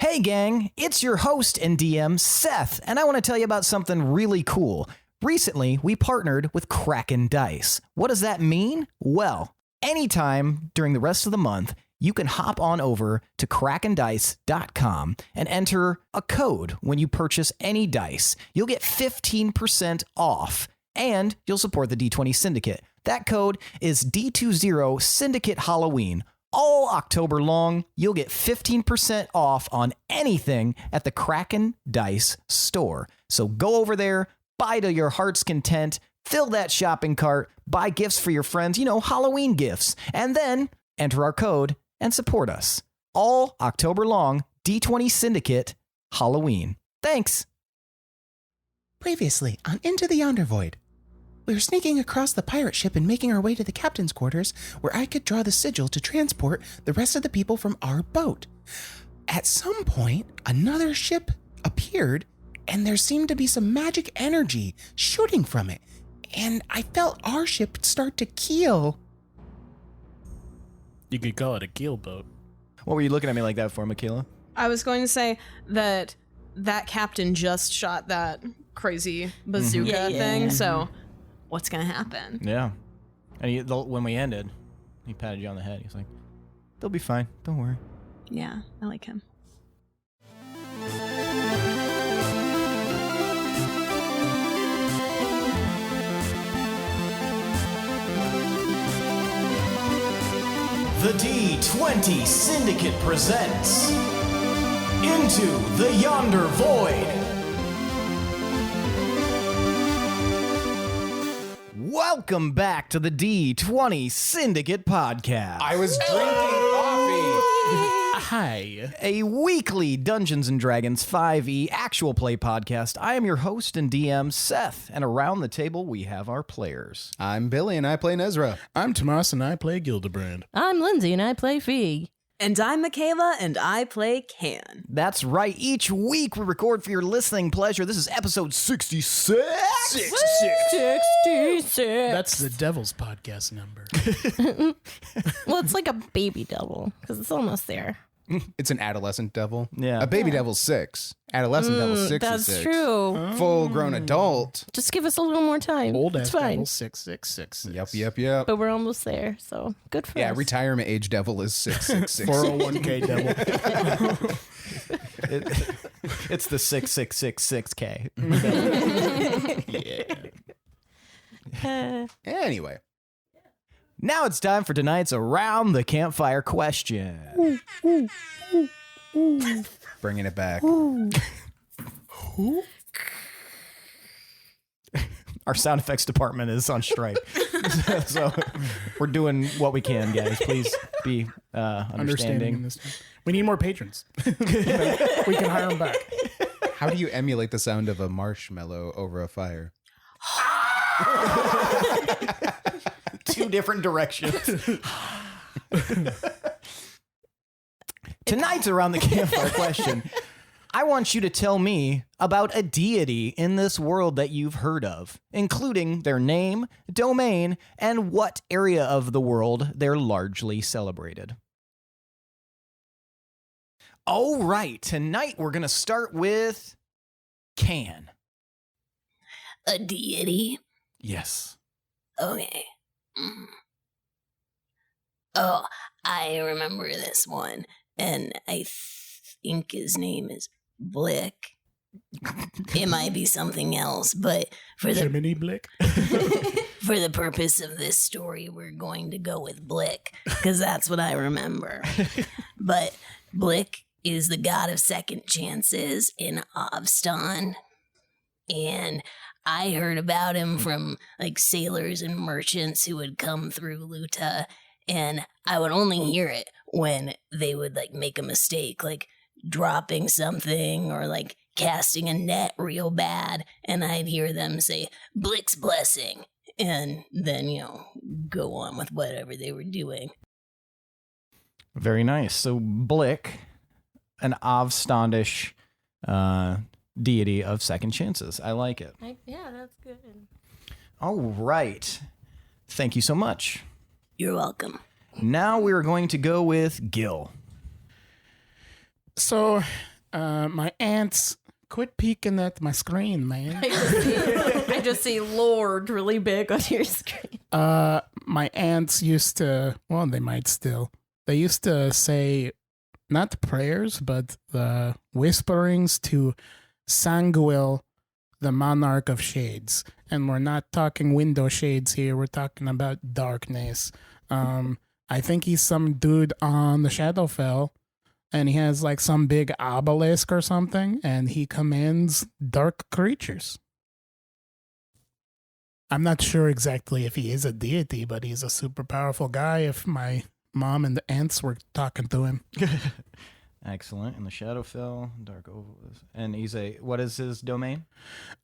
Hey gang, it's your host and DM, Seth, and I want to tell you about something really cool. Recently, we partnered with Kraken Dice. What does that mean? Well, anytime during the rest of the month, you can hop on over to krakendice.com and enter a code when you purchase any dice. You'll get 15% off, and you'll support the D20 Syndicate. That code is D20 Syndicate Halloween. All October long, you'll get 15% off on anything at the Kraken Dice store. So go over there, buy to your heart's content, fill that shopping cart, buy gifts for your friends, Halloween gifts, and then enter our code and support us. All October long, D20 Syndicate Halloween. Thanks. Previously on Into the Yonder Void. We were sneaking across the pirate ship and making our way to the captain's quarters, where I could draw the sigil to transport the rest of the people from our boat. At some point, another ship appeared, and there seemed to be some magic energy shooting from it, and I felt our ship start to keel. You could call it a keel boat. What were you looking at me like that for, Michaela? I was going to say that captain just shot that crazy bazooka thing, so what's going to happen? Yeah. And when we ended, he patted you on the head. He's like, they'll be fine. Don't worry. Yeah, I like him. The D20 Syndicate presents Into the Yonder Void. Welcome back to the D20 Syndicate podcast. I was drinking coffee. Hi. A weekly Dungeons & Dragons 5e actual play podcast. I am your host and DM, Seth, and around the table we have our players. I'm Billy and I play Nezrah. I'm Tomas and I play Gildebrand. I'm Lindsey and I play Fig. And I'm Michaela and I play Can. That's right. Each week we record for your listening pleasure. This is episode 66. 66. That's the devil's podcast number. Well, it's like a baby devil because it's almost there. It's an adolescent devil. Yeah. A baby devil's 6. Adolescent devil's 66. That's true. Full-grown adult. Just give us a little more time. Old it's ass fine. devil 6666. Yep. But we're almost there, so good for Yeah, us. retirement age devil is 666. 401k devil. It's the 6666K. Yeah. Anyway. Now it's time for tonight's Around the Campfire question. Bringing it back. Our sound effects department is on strike. So we're doing what we can, guys. Please be understanding. In this time. We need more patrons. We can hire them back. How do you emulate the sound of a marshmallow over a fire? Two different directions. Tonight's Around the Campfire question. I want you to tell me about a deity in this world that you've heard of, including their name, domain, and what area of the world they're largely celebrated. All right, tonight we're going to start with Can. A deity? Yes. Okay. Oh, I remember this one, and I think his name is Blick. It might be something else, but for the Jiminy Blick. for the purpose of this story, we're going to go with Blick, because that's what I remember. But Blick is the god of second chances in Avstan, and I heard about him from sailors and merchants who would come through Luta, and I would only hear it when they would make a mistake, dropping something or casting a net real bad, and I'd hear them say Blick's blessing, and then go on with whatever they were doing. Very nice. So Blick, an Avstandish deity of second chances. I like it. Yeah, that's good. All right. Thank you so much. You're welcome. Now we're going to go with Gil. So, my aunts, quit peeking at my screen, man. I just see Lord really big on your screen. My aunts used to, well, they might still. They used to say, not prayers, but the whisperings to Sanguil, the monarch of shades. And we're not talking window shades here. We're talking about darkness. I think he's some dude on the Shadowfell. And he has like some big obelisk or something, and he commands dark creatures. I'm not sure exactly if he is a deity, but he's a super powerful guy if my mom and the aunts were talking to him. Excellent. In the Shadowfell, Dark Obelisk. And he's what is his domain?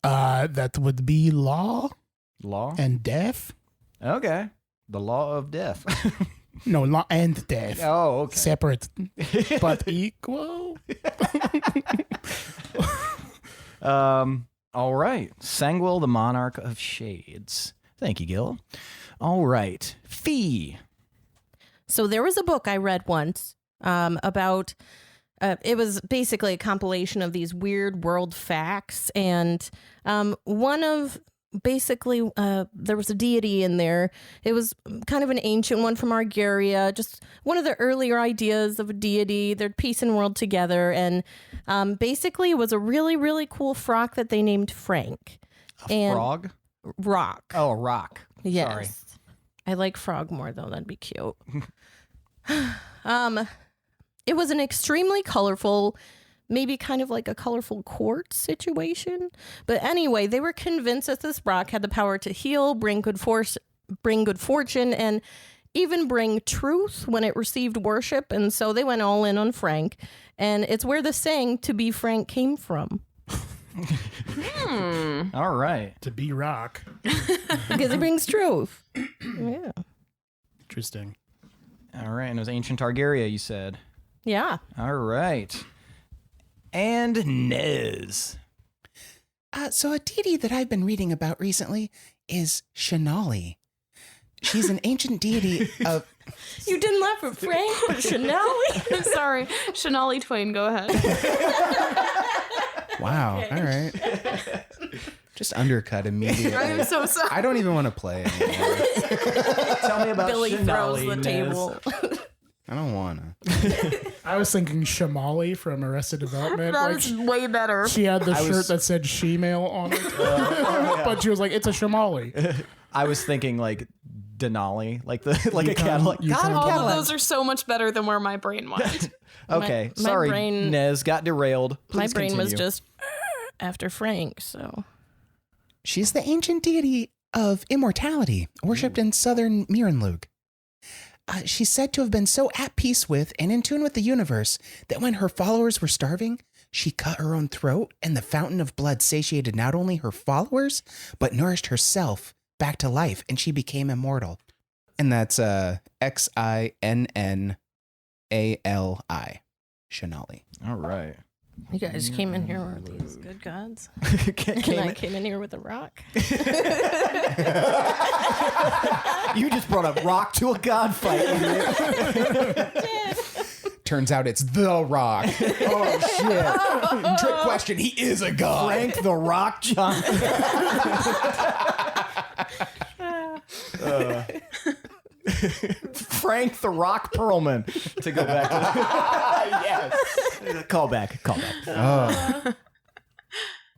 That would be law Law? and death. Okay. The law of death. No, law and death. Oh, okay. Separate, but equal. All right. Sanguil, the monarch of shades. Thank you, Gil. All right. Fee. So there was a book I read once about, it was basically a compilation of these weird world facts. And one of, basically, there was a deity in there. It was kind of an ancient one from Argaria, just one of the earlier ideas of a deity. They're piecing world together. And basically it was a really, really cool frog that they named Frank. Frog? Rock. Oh, a rock. Yes. Sorry. I like frog more though. That'd be cute. It was an extremely colorful, maybe kind of like a colorful quartz situation. But anyway, they were convinced that this rock had the power to heal, bring good fortune, and even bring truth when it received worship. And so they went all in on Frank. And it's where the saying "to be Frank" came from. All right. To be rock. Because it brings truth. Yeah. Interesting. All right. And it was ancient Targaria, you said. Yeah. All right. And Nez. So a deity that I've been reading about recently is Shanali. She's an ancient deity of... You didn't laugh at Frank, but Shanali? I'm sorry. Shanali Twain, go ahead. Wow, all right. Just undercut immediately. I'm so sorry. I don't even want to play anymore. Tell me about Billy throws Shanali, the Nez. table. I don't want to. I was thinking Shamali from Arrested Development. That like is way better. she had the shirt that said she-male on it. But she was like, it's a Shamali. I was thinking like Denali, like a Cadillac. you God, come- a All of Cadillac. those are so much better than where my brain went. Okay, My sorry, brain- Nez got derailed. My Please brain was continue. just after Frank, so. She's the ancient deity of immortality, worshipped in southern Mirenlug. She's said to have been so at peace with and in tune with the universe that when her followers were starving, she cut her own throat, and the fountain of blood satiated not only her followers, but nourished herself back to life, and she became immortal. And that's Xinali. Shanali. All right. You guys came in here with these good gods. Came And I in- came in here with a rock. You just brought up rock to a god fight. Turns out it's the Rock. Oh, shit. Trick question. He is a god. Frank the Rock Johnson. Frank the Rock Perlman. To go back to yes. Call back. Oh.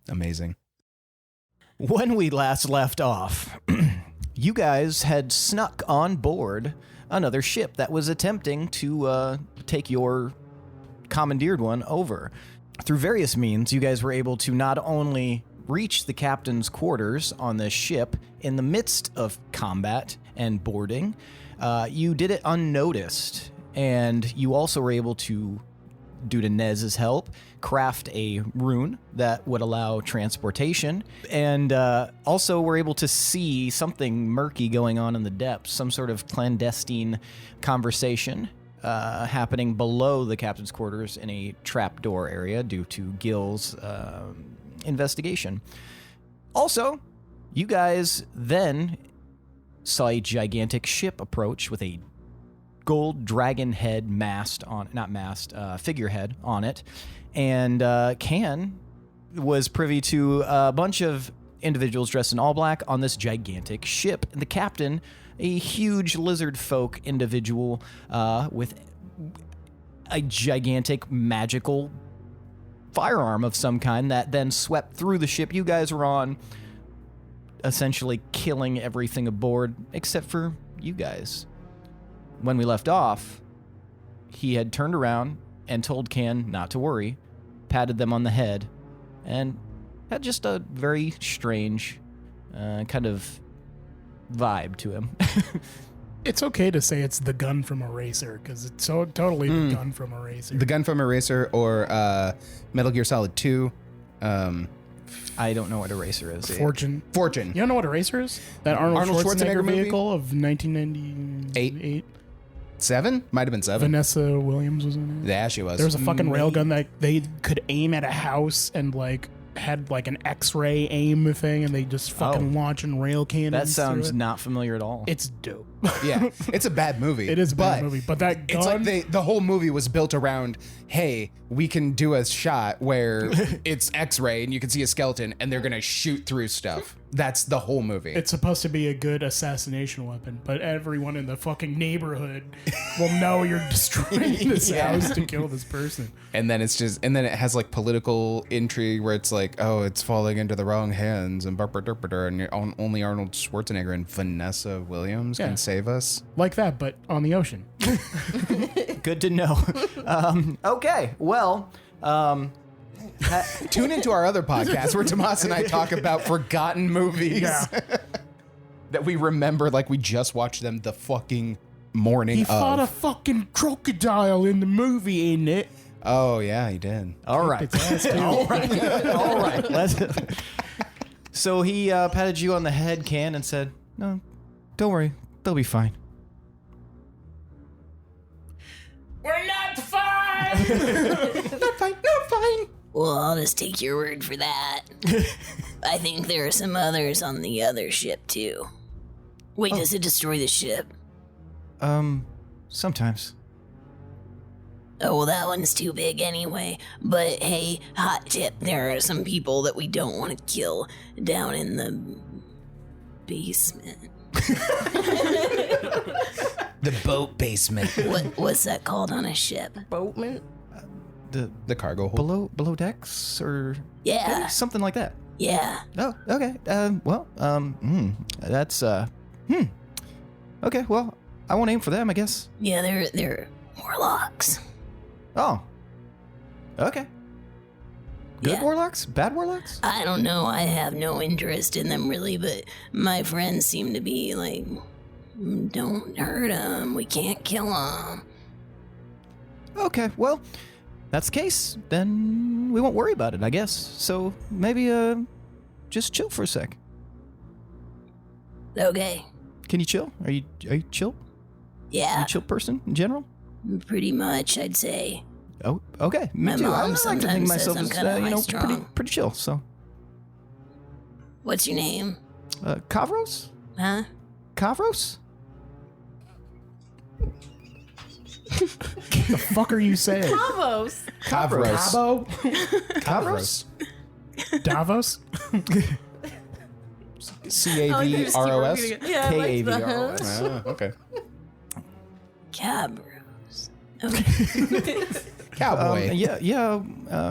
Amazing. When we last left off, you guys had snuck on board another ship that was attempting to take your commandeered one over. Through various means, you guys were able to not only reach the captain's quarters on this ship in the midst of combat and boarding, you did it unnoticed, and you also were able to, due to Nez's help, craft a rune that would allow transportation, and also were able to see something murky going on in the depths, some sort of clandestine conversation happening below the captain's quarters in a trapdoor area due to Gil's investigation. Also, you guys then saw a gigantic ship approach with a gold dragon head figurehead on it. And Can was privy to a bunch of individuals dressed in all black on this gigantic ship. And the captain, a huge lizard folk individual with a gigantic magical firearm of some kind that then swept through the ship you guys were on, essentially killing everything aboard except for you guys. When we left off, he had turned around and told Can not to worry, patted them on the head, and had just a very strange kind of vibe to him. It's okay to say it's the gun from Eraser, because it's so totally the gun from Eraser. The gun from Eraser or Metal Gear Solid 2. I don't know what Eraser is. Fortune. Fortune. You don't know what Eraser is? That Arnold Schwarzenegger movie? vehicle of 1998? 7? Might have been 7. Vanessa Williams was in it. Yeah, she was. There was a fucking railgun that they could aim at a house and like had like an X-ray aim thing, and they just fucking launching rail cannons. That sounds through it. not familiar at all. It's dope. Yeah, it's a bad movie. It is a bad movie, but that gun... It's like the whole movie was built around, hey, we can do a shot where it's X-ray and you can see a skeleton and they're gonna shoot through stuff. That's the whole movie. It's supposed to be a good assassination weapon, but everyone in the fucking neighborhood will know you're destroying this house to kill this person. And then it has like political intrigue where it's like, oh, it's falling into the wrong hands and and only Arnold Schwarzenegger and Vanessa Williams can save us. Like that, but on the ocean. Good to know. Okay, well... Tune into our other podcast where Tomas and I talk about forgotten movies that we remember like we just watched them the fucking morning He of. fought a fucking crocodile in the movie, ain't it? Oh, yeah, he did. All right. All right. So he patted you on the head, Can, and said, no, don't worry. They'll be fine. We're not fine! Not fine. Well, I'll just take your word for that. I think there are some others on the other ship, too. Wait, does it destroy the ship? Sometimes. Oh, well, that one's too big anyway. But hey, hot tip, there are some people that we don't want to kill down in the basement. The boat basement. What's that called on a ship? Boatman? The cargo hold. Below decks or Yeah. something like that. Yeah. Oh, okay. That's okay, well, I won't aim for them, I guess. Yeah, they're warlocks. Oh. Okay. Good Yeah. warlocks? Bad warlocks? I don't know. I have no interest in them really, but my friends seem to be like, don't hurt them. We can't kill them. Okay, well, that's the case. Then we won't worry about it, I guess. So maybe just chill for a sec. Okay. Can you chill? Are you chill? Yeah. You a chill person in general? Pretty much, I'd say. Oh, okay. Me My too. mom I like to think sometimes myself says I'm as kinda pretty high-strung. pretty chill. So, What's your name? Kavros? Huh? Kavros? The fuck are you saying? Davos. Kavros. Cabo? Kavros. Davos? Cavros. Yeah, like the Kavros. Oh, okay. Cabros. Okay. Cowboy. Yeah.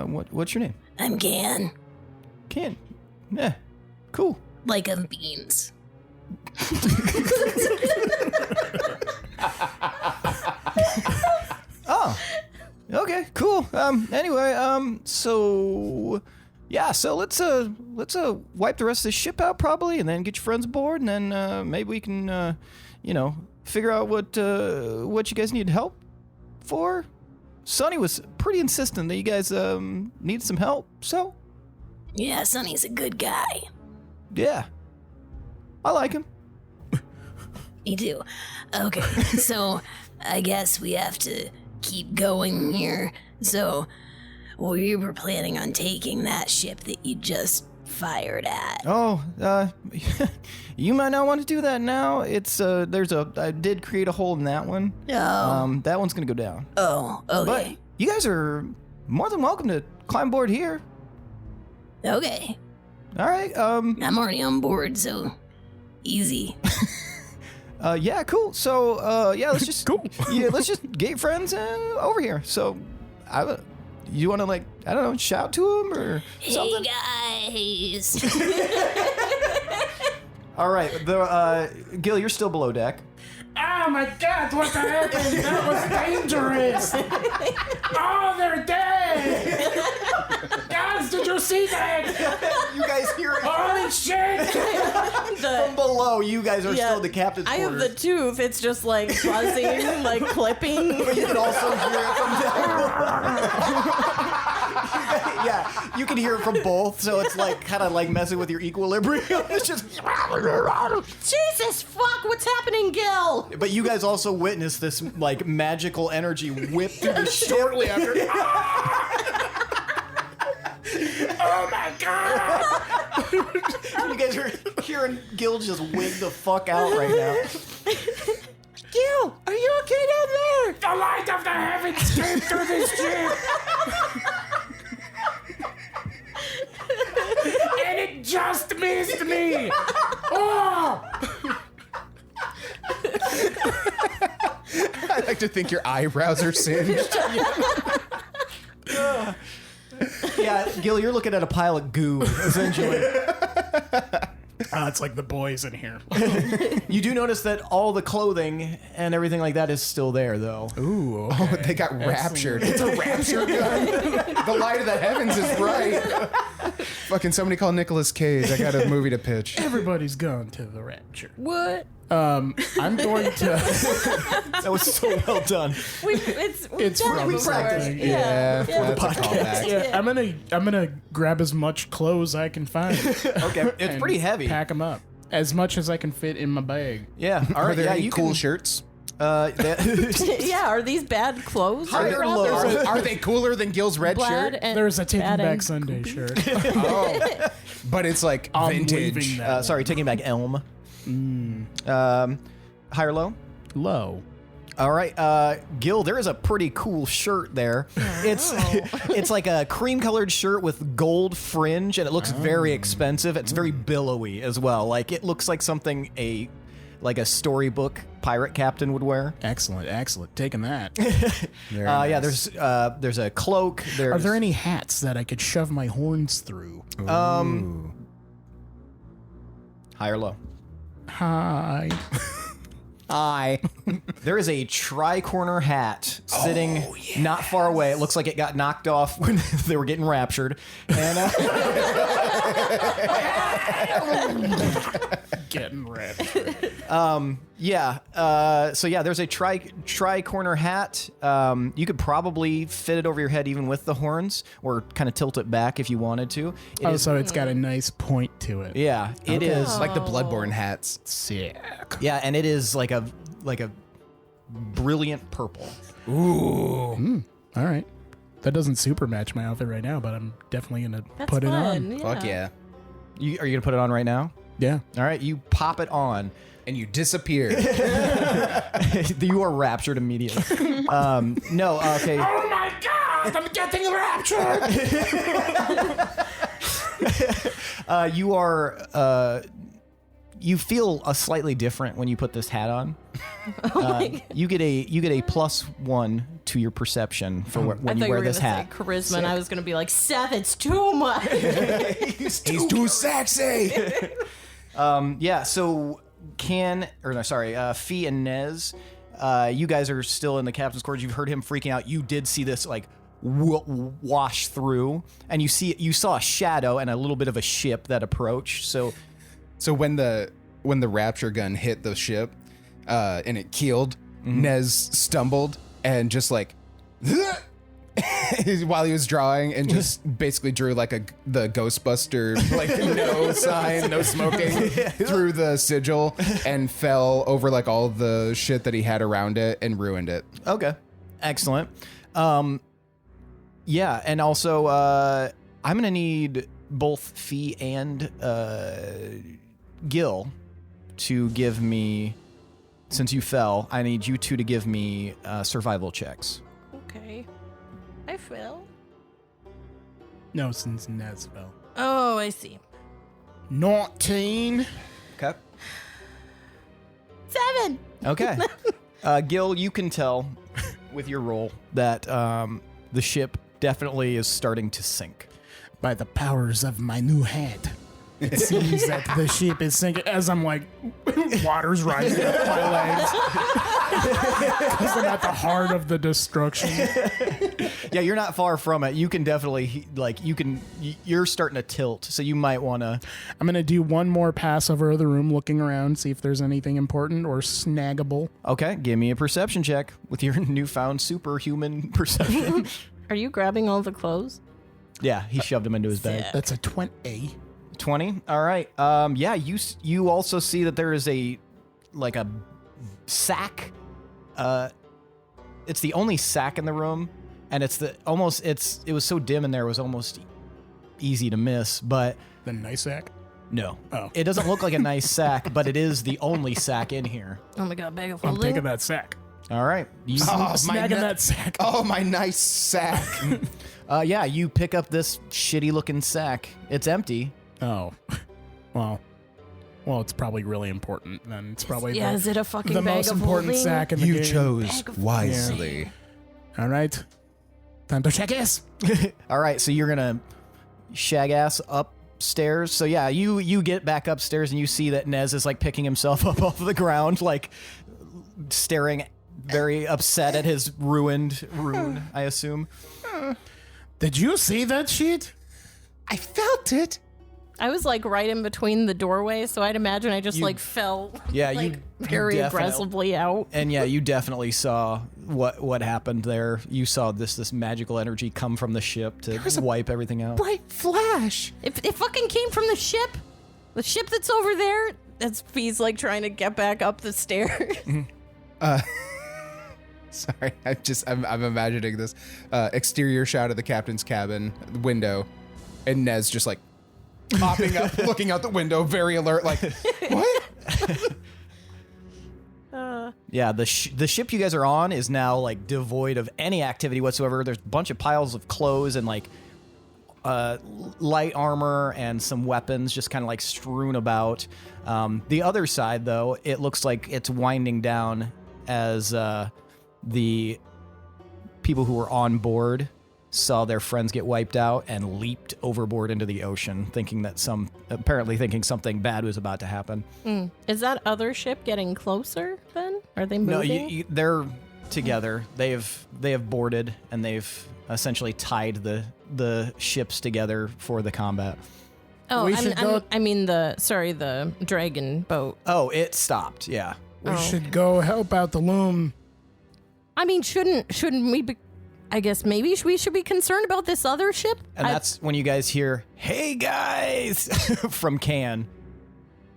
What's your name? I'm Gan. Can. Yeah. Cool. Like of beans. Oh. Okay. Cool. Anyway. So. Yeah. So let's wipe the rest of the ship out probably, and then get your friends aboard, and then maybe we can figure out what you guys need help for. Sonny was pretty insistent that you guys need some help. So. Yeah, Sonny's a good guy. Yeah. I like him. Me too. Okay, so I guess we have to keep going here. So we were planning on taking that ship that you just fired at. Oh, you might not want to do that now. It's I did create a hole in that one. Oh. That one's gonna go down. Oh, But okay. you guys are more than welcome to climb board here. Okay. All right. I'm already on board, so easy. Yeah, cool. So, yeah, let's just Cool. Yeah, let's just gate friends over here. So, you want to I don't know, shout to him or something? Hey, guys. All right. Gil, you're still below deck. Oh my God! What happened? That was dangerous. Oh, they're dead. Guys, did you see that? You guys hear it Holy shit! from below. You guys are still the captain's I have quarters. the tooth. It's just like buzzing, like clipping. But you can also hear it from down. Yeah, you can hear it from both, so it's kind of messing with your equilibrium. It's just. Jesus fuck! What's happening, Gil? But you guys also witnessed this magical energy whip through the shortly after. Oh my God! You guys are hearing Gil just wig the fuck out right now. Gil, are you okay down there? The light of the heavens came through this ship, and it just missed me. Oh! I like to think your eyebrows are singed. Yeah, Gil, you're looking at a pile of goo, essentially. It's like the boys in here. You do notice that all the clothing and everything like that is still there, though. Ooh. Oh, they got raptured. It's a rapture gun. The light of the heavens is bright. Fucking somebody call Nicolas Cage. I got a movie to pitch. Everybody's gone to the rapture. What? I'm going to. That was so well done. It's done it from before. something. Yeah. That's a callback. Yeah, I'm gonna grab as much clothes I can find. Okay, it's and pretty heavy. Pack them up as much as I can fit in my bag. Yeah, all Are right. there Yeah, any you cool can. shirts? Yeah, are these bad clothes? High or low? Are they cooler than Gil's red Bad shirt? and There's a Taking bad Back and Sunday goopy. shirt. Oh, but it's like I'm vintage. leaving that. Sorry, taking back Elm. High or low? Low. All right, Gil, there is a pretty cool shirt there. It's like a cream-colored shirt with gold fringe, and it looks very expensive. It's very billowy as well. It looks like something a storybook pirate captain would wear. Excellent. Taking that. Yeah, there's a cloak. Are there any hats that I could shove my horns through? Ooh. high or low? Hi. There is a tri-corner hat sitting not far away. It looks like it got knocked off when they were getting raptured. And Getting raptured. so there's a tri-corner hat. You could probably fit it over your head even with the horns, or kind of tilt it back if you wanted to. So it's got a nice point to it. Yeah, it is. It's like the Bloodborne hats. Sick. Yeah, and it is like a brilliant purple. Ooh. All right. That doesn't super match my outfit right now, but I'm definitely gonna That's put it fun. on. Fuck yeah. Are you gonna put it on right now? Yeah. All right, you pop it on. And you disappear. You are raptured immediately. No, okay. Oh my God! I'm getting raptured. You are. You feel slightly different when you put this hat on. You get a +1 to your perception for when you wear this hat. Charisma, and I was gonna be like, Seth, it's too much. He's too sexy. Yeah. So Fee and Nez, you guys are still in the captain's quarters. You've heard him freaking out. You did see this wash through, and you saw a shadow and a little bit of a ship that approached. So when the rapture gun hit the ship, and it keeled, Nez stumbled and just while he was drawing, and just basically drew the Ghostbuster no sign, no smoking through the sigil, and fell over all the shit that he had around it and ruined it. okay, excellent. Yeah, and also I'm gonna need both Fee and Gil to give me, since you fell, I need you two to give me survival checks. Okay. I fell. No, since Nez fell. Oh, I see. 19. Okay. 7. Okay. Gil, you can tell with your roll that the ship definitely is starting to sink. By the powers of my new head, it seems that the ship is sinking as I'm like, water's rising up my legs. Because I'm at the heart of the destruction. Yeah, you're not far from it. You can definitely, you're starting to tilt, so you might want to. I'm going to do one more pass over the room, looking around, see if there's anything important or snaggable. Okay, give me a perception check with your newfound superhuman perception. Are you grabbing all the clothes? Yeah, he shoved them into his bag. That's a 20. 20? All right. Yeah, you also see that there is a sack. It's the only sack in the room, and it was so dim in there, it was almost easy to miss, but The nice sack? no. Oh. It doesn't look like a nice sack, but it is the only sack in here. Oh my god, bag of I'm holding. taking that sack. All right. You, Snagging that sack. Oh, my nice sack. yeah, you pick up this shitty looking sack. It's empty. Oh. Well, it's probably really important then. It's probably Yeah, is it a fucking the bag most of important holding? sack in the You game. chose wisely. All right. Time to check this. All right, so you're gonna shag ass upstairs. So yeah, you get back upstairs and you see that Nez is like picking himself up off the ground, like staring very upset at his ruined rune, I assume. Did you see that shit? I felt it. I was like right in between the doorway, so I'd imagine I just like fell Yeah, like you very definitely- aggressively out. And yeah, you definitely saw what happened there. You saw this magical energy come from the ship to wipe everything out. Bright flash. If it fucking came from the ship that's over there, as Fee's like trying to get back up the stairs. Sorry, I'm imagining this exterior shot of the captain's cabin window, and Nez just like popping up, looking out the window, very alert, like, what? Yeah, the ship you guys are on is now like devoid of any activity whatsoever. There's a bunch of piles of clothes and like light armor and some weapons just kind of like strewn about. The other side, though, it looks like it's winding down as the people who were on board saw their friends get wiped out and leaped overboard into the ocean, thinking something bad was about to happen. Is that other ship getting closer then? Are they moving? No, they're together. They have boarded and they've essentially tied the ships together for the combat. Oh, We should go- the dragon boat. Oh, it stopped. Yeah. We should go help out the loom. I mean, shouldn't we be? I guess maybe we should be concerned about this other ship. And that's when you guys hear, "Hey guys," from Can.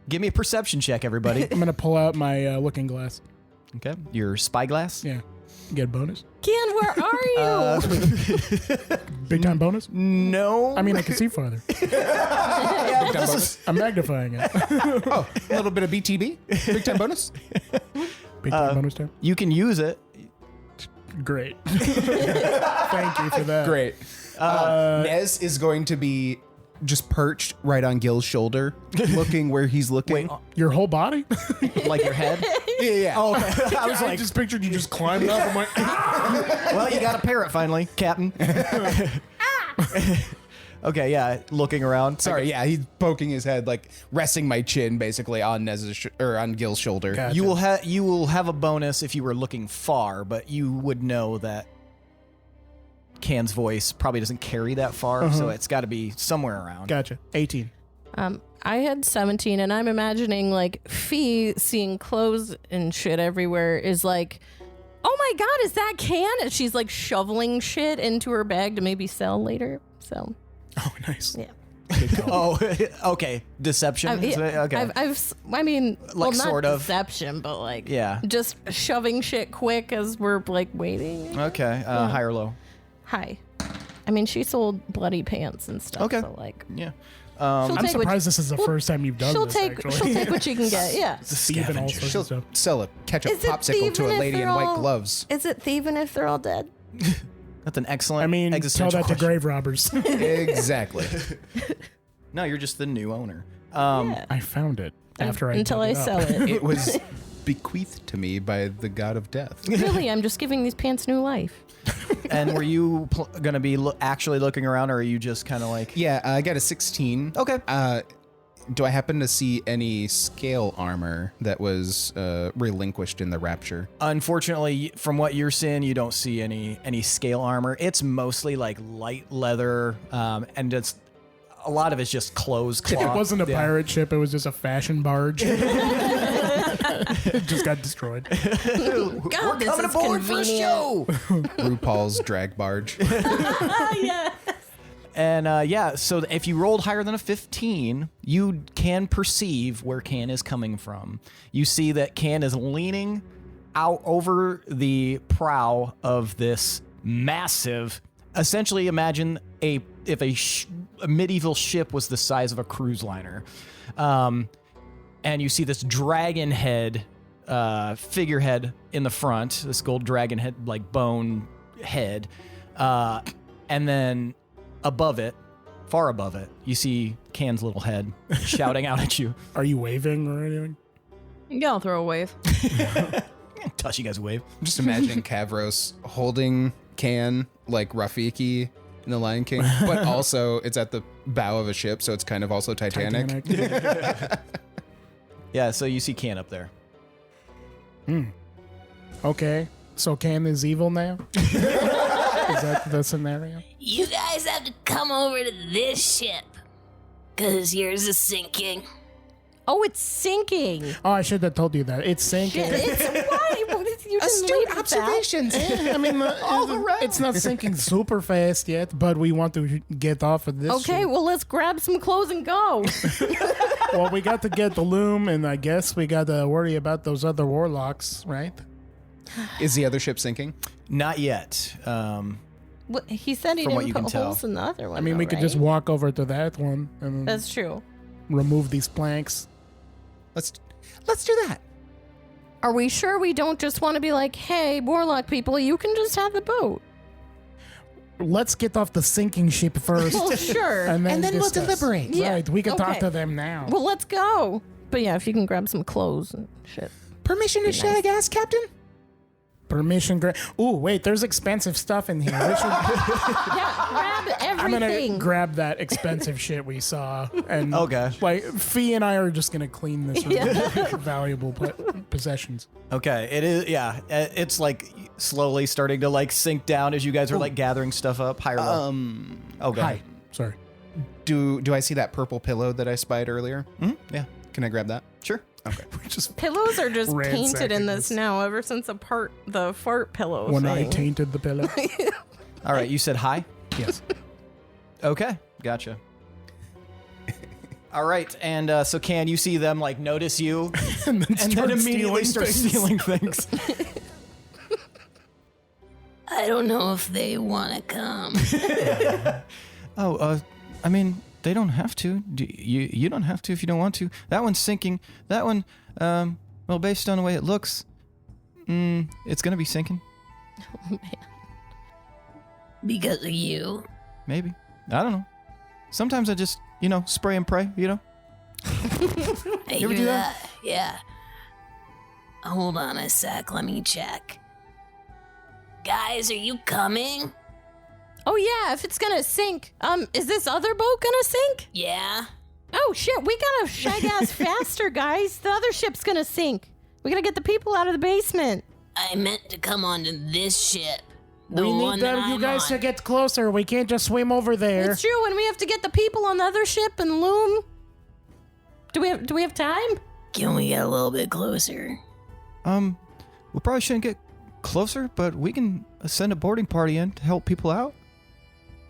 Give me a perception check, everybody. I'm going to pull out my looking glass. Okay. Your spyglass? Yeah. Get a bonus. Ken, where are you? Big time bonus? No. I mean, I can see farther. yeah, this is, I'm magnifying it. Oh, a little bit of BTB, big time bonus. Big time bonus time. you can use it. Great. Thank you for that. Great. Nez is going to be just perched right on Gil's shoulder, looking where he's looking. Wait, Your whole body? like your head? yeah. Oh, okay. I was I like, just pictured you just climbing up. I'm like, well, you got a parrot finally, Captain. Okay, yeah, looking around. Sorry, yeah, he's poking his head, like resting my chin basically on Nez's on Gil's shoulder. Gotcha. You will have a bonus if you were looking far, but you would know that Can's voice probably doesn't carry that far, so it's got to be somewhere around. Gotcha. 18. I had 17, and I'm imagining like Fee seeing clothes and shit everywhere is like, oh my god, is that Can? And she's like shoveling shit into her bag to maybe sell later. So. Oh, nice. Yeah. Oh, okay. Deception. Okay. I mean, well, not sort of. deception, but like, Yeah. just shoving shit quick as we're like waiting. Okay. High or low? Hi. I mean, she sold bloody pants and stuff. Okay. So like, Yeah. she'll I'm take what- surprised this is the first time you've done she'll this, take actually. she'll take what she can get. Yeah. Thieving all sorts She'll of stuff. sell a ketchup Is it popsicle to thieving a if lady in they're white all- gloves. Is it thieving if they're all dead? That's an excellent I mean, tell existential that to question. grave robbers. Exactly. No, you're just the new owner. Yeah. I found it after I Until I dug it up. sell it. It was bequeathed to me by the god of death. Really, I'm just giving these pants new life. And were you going to be actually looking around, or are you just kind of like... Yeah, I got a 16. Okay. Do I happen to see any scale armor that was relinquished in the rapture? Unfortunately, from what you're seeing, you don't see any scale armor. It's mostly like light leather, and it's a lot of it's just clothes. It Cloth. wasn't a Yeah. pirate ship, it was just a fashion barge. It just got destroyed. God, We're this coming is aboard for a convenient. show. RuPaul's drag barge. Yeah. And so if you rolled higher than a 15, you can perceive where Can is coming from. You see that Can is leaning out over the prow of this massive, essentially imagine if a medieval ship was the size of a cruise liner. And you see this dragon head figurehead in the front, this gold dragon head, like bone head. And then above it, far above it, you see Can's little head shouting out at you. Are you waving or anything? Yeah, I'll throw a wave. Toss you guys a wave. I'm just imagining Kavros holding Can like Rafiki in The Lion King, but also it's at the bow of a ship, so it's kind of also Titanic. Yeah, so you see Can up there. Okay, so Cam is evil now? Is that the scenario? You guys have to come over to this ship. Cause yours is sinking. Oh, it's sinking. Oh, I should have told you that. It's sinking. It's why you didn't leave with that. observations. I mean, it's not sinking super fast yet, but we want to get off of this Okay, ship. well, let's grab some clothes and go. Well, we got to get the loom, and I guess we got to worry about those other warlocks, right? Is the other ship sinking? Not yet. What, he said he From what didn't you can put tell. holes in the other one. I mean, we though, could just right? walk over to that one and That's true. remove these planks. Let's do that. Are we sure we don't just want to be like, hey, Warlock people, you can just have the boat? Let's get off the sinking ship first. Well, sure. And then we'll discuss. deliberate. Yeah, Right, we can talk okay. to them now. Well, let's go. But yeah, if you can grab some clothes and shit. Permission to shag ass, Captain? Permission grant. Ooh, wait, there's expensive stuff in here. We should- Yeah, grab I'm gonna everything. grab that expensive shit we saw, and Okay. like Fee and I are just gonna clean this with valuable possessions. Okay, it is. Yeah, it's like slowly starting to like sink down as you guys are like gathering stuff up higher level. Oh, go Hi, ahead. sorry. Do I see that purple pillow that I spied earlier? Yeah, Can I grab that? sure. Okay. Just Pillows are just Ransacking painted in this this. now ever since the fart pillow when I thing. tainted the pillow. All right, you said hi. Yes. Okay, gotcha. All right, and so Can you see them like notice you And and then immediately start stealing things? I don't know if they want to come. I mean, they don't have to. You don't have to if you don't want to. That one's sinking. That one, well, based on the way it looks, it's gonna be sinking. Because of you. Maybe. I don't know. Sometimes I just, spray and pray. I You ever hear do that? Yeah. Hold on a sec. Let me check. Guys, are you coming? Oh yeah, if it's gonna sink, is this other boat gonna sink? Yeah. Oh shit, we gotta shag ass faster, guys. The other ship's gonna sink. We gotta get the people out of the basement. I meant to come onto this ship. The We one need that you I'm guys on. to get closer. We can't just swim over there. It's true, and we have to get the people on the other ship and loom. Do we have time? Can we get a little bit closer? We probably shouldn't get closer, but we can send a boarding party in to help people out.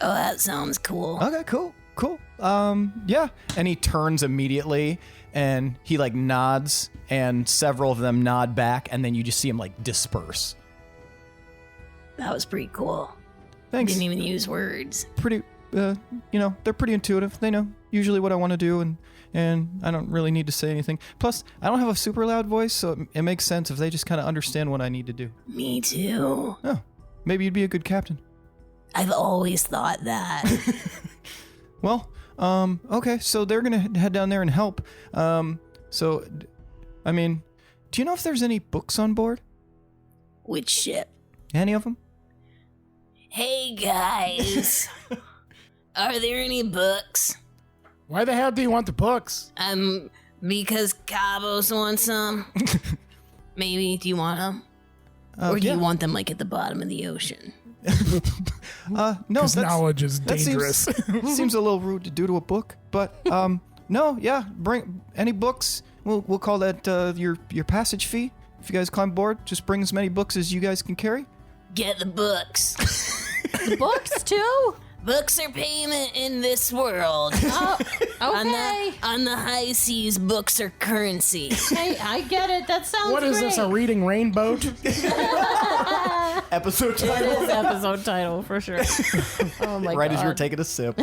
Oh, that sounds cool. Okay, cool. Yeah. And he turns immediately and he like nods and several of them nod back and then you just see him like disperse. That was pretty cool. Thanks. Didn't even use words. Pretty, they're pretty intuitive. They know usually what I want to do, and I don't really need to say anything. Plus, I don't have a super loud voice, so it makes sense if they just kind of understand what I need to do. Me too. Oh, maybe you'd be a good captain. I've always thought that. Well, okay, so they're going to head down there and help. Do you know if there's any books on board? Which ship? Any of them? Hey, guys. Are there any books? Why the hell do you want the books? Because Cabos wants some. Maybe. Do you want them? Or do yeah. you want them, like, at the bottom of the ocean? No, Because knowledge is dangerous. Seems a little rude to do to a book, but no, yeah, bring any books. We'll call that your passage fee. If you guys climb board, just bring as many books as you guys can carry. Get the books. The books too? Books are payment in this world. Oh, okay. On the high seas, books are currency. Hey, I get it. That sounds What is great. this, a reading Rainboat? Episode It title. is episode title for sure. Oh my god. Right as you were taking a sip.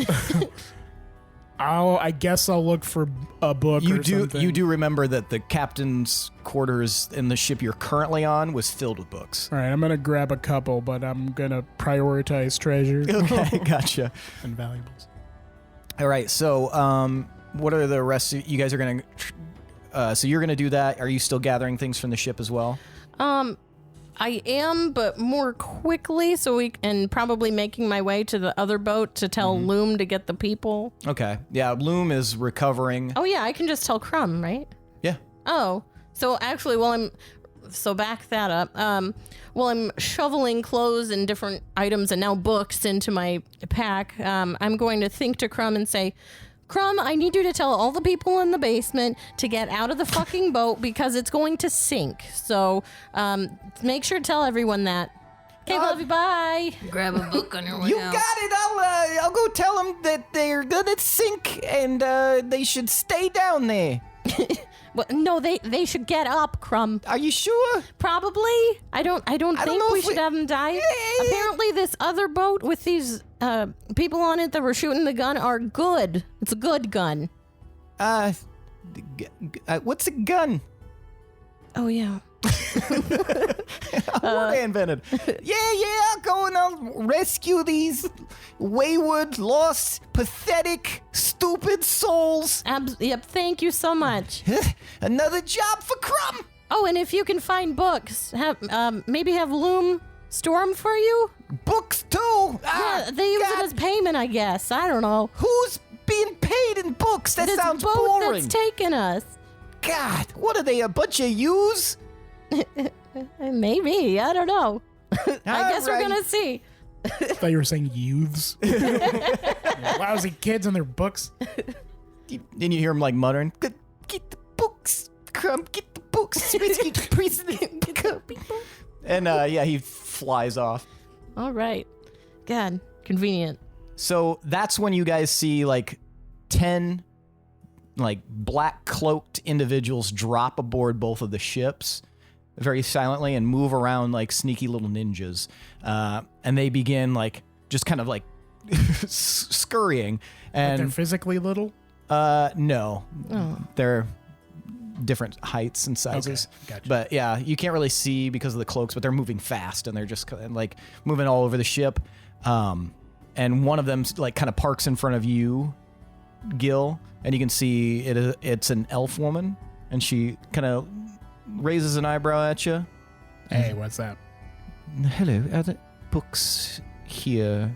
I guess I'll look for a book or something. You do remember that the captain's quarters in the ship you're currently on was filled with books. All right, I'm going to grab a couple, but I'm going to prioritize treasures Okay, gotcha. and valuables. All right, so what are the rest of you guys are going to... so you're going to do that. Are you still gathering things from the ship as well? I am, but more quickly, and probably making my way to the other boat to tell Loom to get the people. Okay. Yeah, Loom is recovering. Oh yeah, I can just tell Crumb, right? Yeah. Oh, so actually, back that up. While I'm shoveling clothes and different items and now books into my pack, I'm going to think to Crumb and say, Crumb, I need you to tell all the people in the basement to get out of the fucking boat because it's going to sink. So make sure to tell everyone that. Okay, love you, bye. Grab a book on your way You out. got it. I'll go tell them that they're gonna sink and they should stay down there. Well, no, they should get up, Crumb. Are you sure? Probably. I don't think know we if should have them die. Yeah. Apparently, this other boat with these people on it that were shooting the gun are good. It's a good gun. What's a gun? Oh yeah. What I invented. I'll go and I'll rescue these wayward, lost, pathetic, stupid souls. Yep. Thank you so much. Another job for Crumb. Oh, and if you can find books, maybe have Loom store them for you. Books too. Yeah, they use it as payment, I guess. I don't know. Who's being paid in books? That This sounds boat boring. that's taking us. God, what are they? A bunch of yous? Maybe. I don't know. I guess we're gonna see. I thought you were saying youths. Lousy kids and their books. Then you hear him like muttering, "Get the books, Crumb. Get the books. Rescue the prisoner." And he flies off. All right. God, convenient. So that's when you guys see like 10 like black cloaked individuals drop aboard both of the ships very silently and move around like sneaky little ninjas. And they begin like just kind of like scurrying. But they're And physically little? no, Oh. they're different heights and sizes. Okay, gotcha. But yeah, you can't really see because of the cloaks, but they're moving fast and they're just kind of like moving all over the ship. And one of them like kind of parks in front of you, Gil, and you can see it's an elf woman, and she kind of raises an eyebrow at you. Hey, what's that? Hello, are the books here,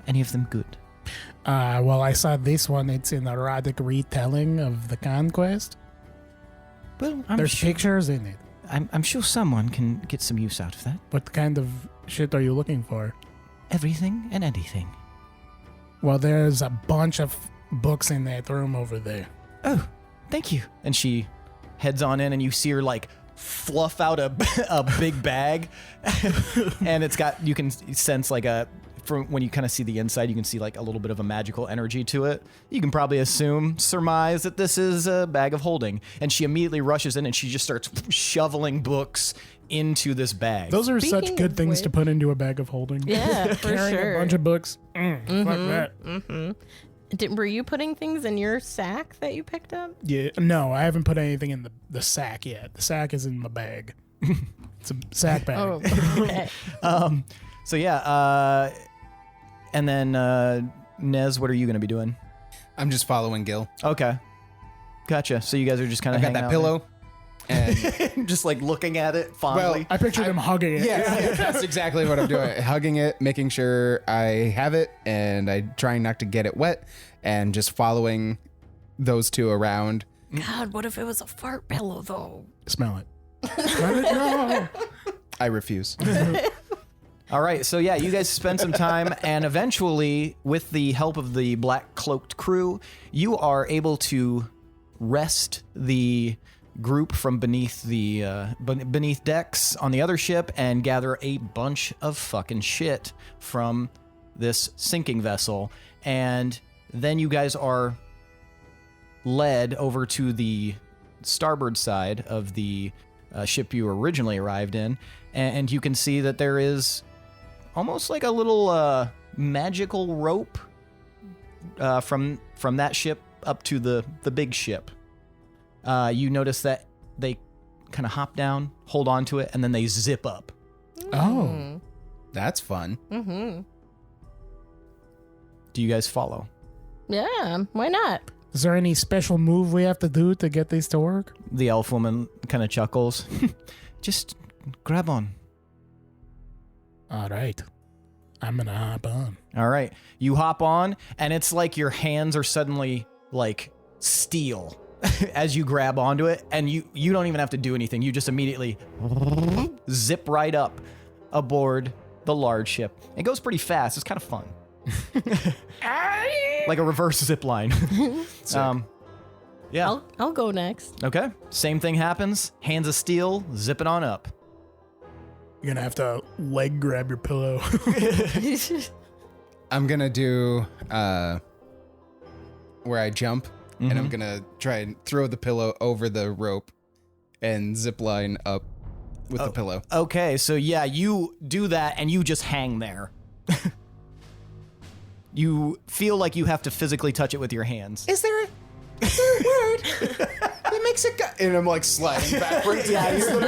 any of them good? Well, I saw this one. It's an erotic retelling of the conquest. Well, There's pictures in it. I'm sure someone can get some use out of that. What kind of shit are you looking for? Everything and anything. Well, there's a bunch of books in that room over there. Oh, thank you. And she heads on in, and you see her like fluff out a big bag, and you can sense like a from when you kind of see the inside, you can see like a little bit of a magical energy to it. You can probably surmise that this is a bag of holding. And she immediately rushes in and she just starts shoveling books into this bag. Those are Speaking such good of things which- to put into a bag of holding. Yeah, for Carrying sure. a bunch of books. Fuck that. Were you putting things in your sack that you picked up? Yeah, no, I haven't put anything in the sack yet. The sack is in my bag. It's a sack bag. Oh, okay. So yeah, and then Nez, what are you going to be doing? I'm just following Gil. Okay, gotcha. So you guys are just kind I of got that pillow. And just like looking at it fondly. I pictured him hugging it. yeah, that's exactly what I'm doing. Hugging it, making sure I have it, and I trying not to get it wet, and just following those two around. God, what if it was a fart pillow though? Smell it. Let it go. I refuse. All right, so yeah, you guys spend some time, and eventually, with the help of the black cloaked crew, you are able to wrest the group from beneath the beneath decks on the other ship and gather a bunch of fucking shit from this sinking vessel. And then you guys are led over to the starboard side of the ship you originally arrived in, and you can see that there is almost like a little magical rope from that ship up to the big ship. You notice that they kind of hop down, hold on to it, and then they zip up. Oh. That's fun. Mm-hmm. Do you guys follow? Yeah, why not? Is there any special move we have to do to get these to work? The elf woman kind of chuckles. Just grab on. All right. I'm gonna hop on. All right. You hop on, and it's like your hands are suddenly like steel as you grab onto it, and you don't even have to do anything. You just immediately zip right up aboard the large ship. It goes pretty fast. It's kind of fun. Like a reverse zip line. Yeah. I'll go next. Okay. Same thing happens. Hands of steel, zip it on up. You're gonna have to leg grab your pillow. I'm gonna do where I jump, and I'm gonna try and throw the pillow over the rope and zip line up with the pillow. Okay, so yeah, you do that and you just hang there. You feel like you have to physically touch it with your hands. Is there a word that makes it go? And I'm like sliding backwards against the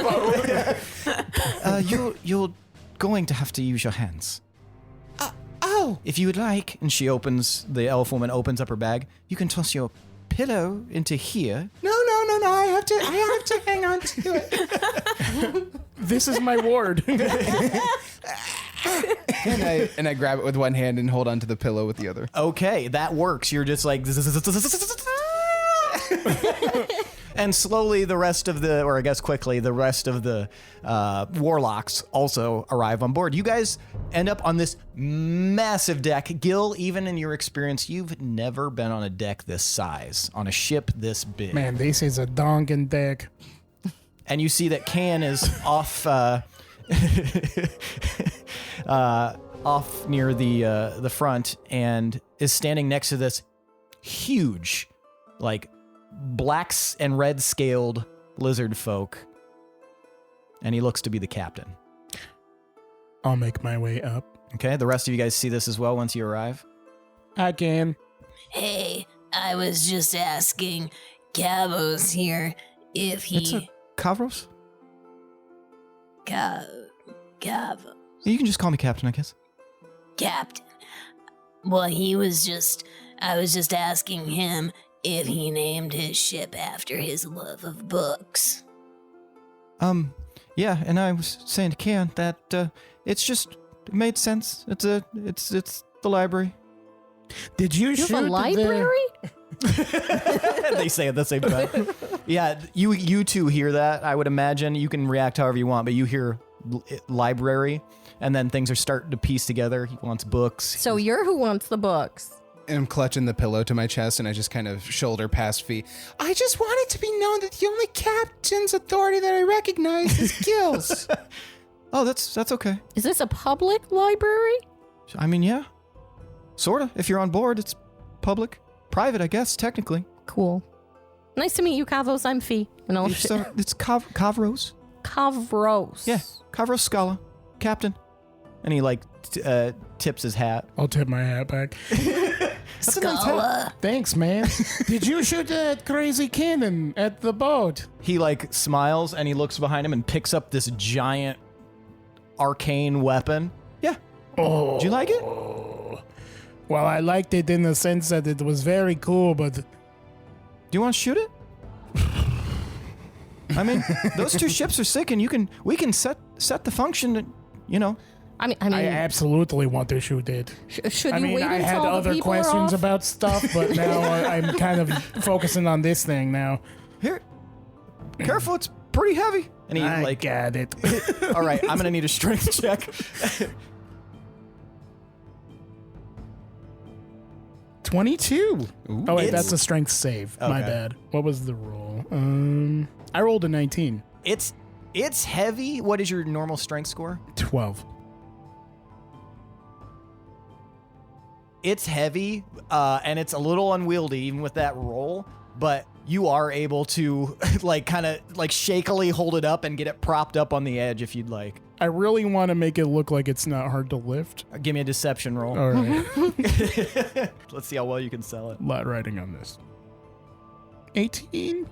boat. You're going to have to use your hands. Oh, If you would like, and the elf woman opens up her bag, you can toss your pillow into here. no! I have to hang on to it. This is my ward. And I grab it with one hand and hold onto the pillow with the other. Okay, that works. You're just like... And slowly the rest of the, or I guess quickly, the rest of the warlocks also arrive on board. You guys end up on this massive deck. Gil, even in your experience, you've never been on a deck this size, on a ship this big. Man, this is a donkin' deck. And you see that Can is off off near the front and is standing next to this huge, like, blacks and red scaled lizard folk, and he looks to be the captain. I'll make my way up. Okay, the rest of you guys see this as well once you arrive. I can. Hey, I was just asking Cavo's here if It's he... a Kavros? Cavo. You can just call me captain, I guess. Captain. Well, I was just asking him if he named his ship after his love of books. Yeah, and I was saying to Can that it made sense. It's the library. Did you You shoot have a library? They say at the same time. Yeah, you two hear that. I would imagine you can react however you want, but you hear library, and then things are starting to piece together. He wants books. So you're who wants the books. And I'm clutching the pillow to my chest, and I just kind of shoulder past feet. I just want it to be known that the only captain's authority that I recognize is Gil's. Oh, that's okay. Is this a public library? I mean, yeah. Sorta. If you're on board, it's public. Private, I guess, technically. Cool. Nice to meet you, Kavos. I'm Fee. And I'll It's Kavros. Kavros. Yeah, Kavros Scala, captain. And he, tips his hat. I'll tip my hat back. That's a nice hat. Scala. Thanks, man. Did you shoot that crazy cannon at the boat? He, smiles, and he looks behind him and picks up this giant arcane weapon. Yeah. Oh. Did you like it? Well, I liked it in the sense that it was very cool, but Do you want to shoot it? I mean, those two ships are sick, and we can set the function. I mean, I absolutely want to shoot it. should I you mean, wait I had until the other people are questions off? about stuff, but now I'm kind of focusing on this thing now. Here, careful, it's pretty heavy. And he I got it. all right, I'm gonna need a strength check. 22. Oh wait, It's- that's a strength save. My Okay. bad. What was the roll? I rolled a 19. It's heavy. What is your normal strength score? 12. It's heavy, and it's a little unwieldy even with that roll, but you are able to shakily hold it up and get it propped up on the edge if you'd like. I really want to make it look like it's not hard to lift. Give me a deception roll. All right. Let's see how well you can sell it. Lot writing on this. 18.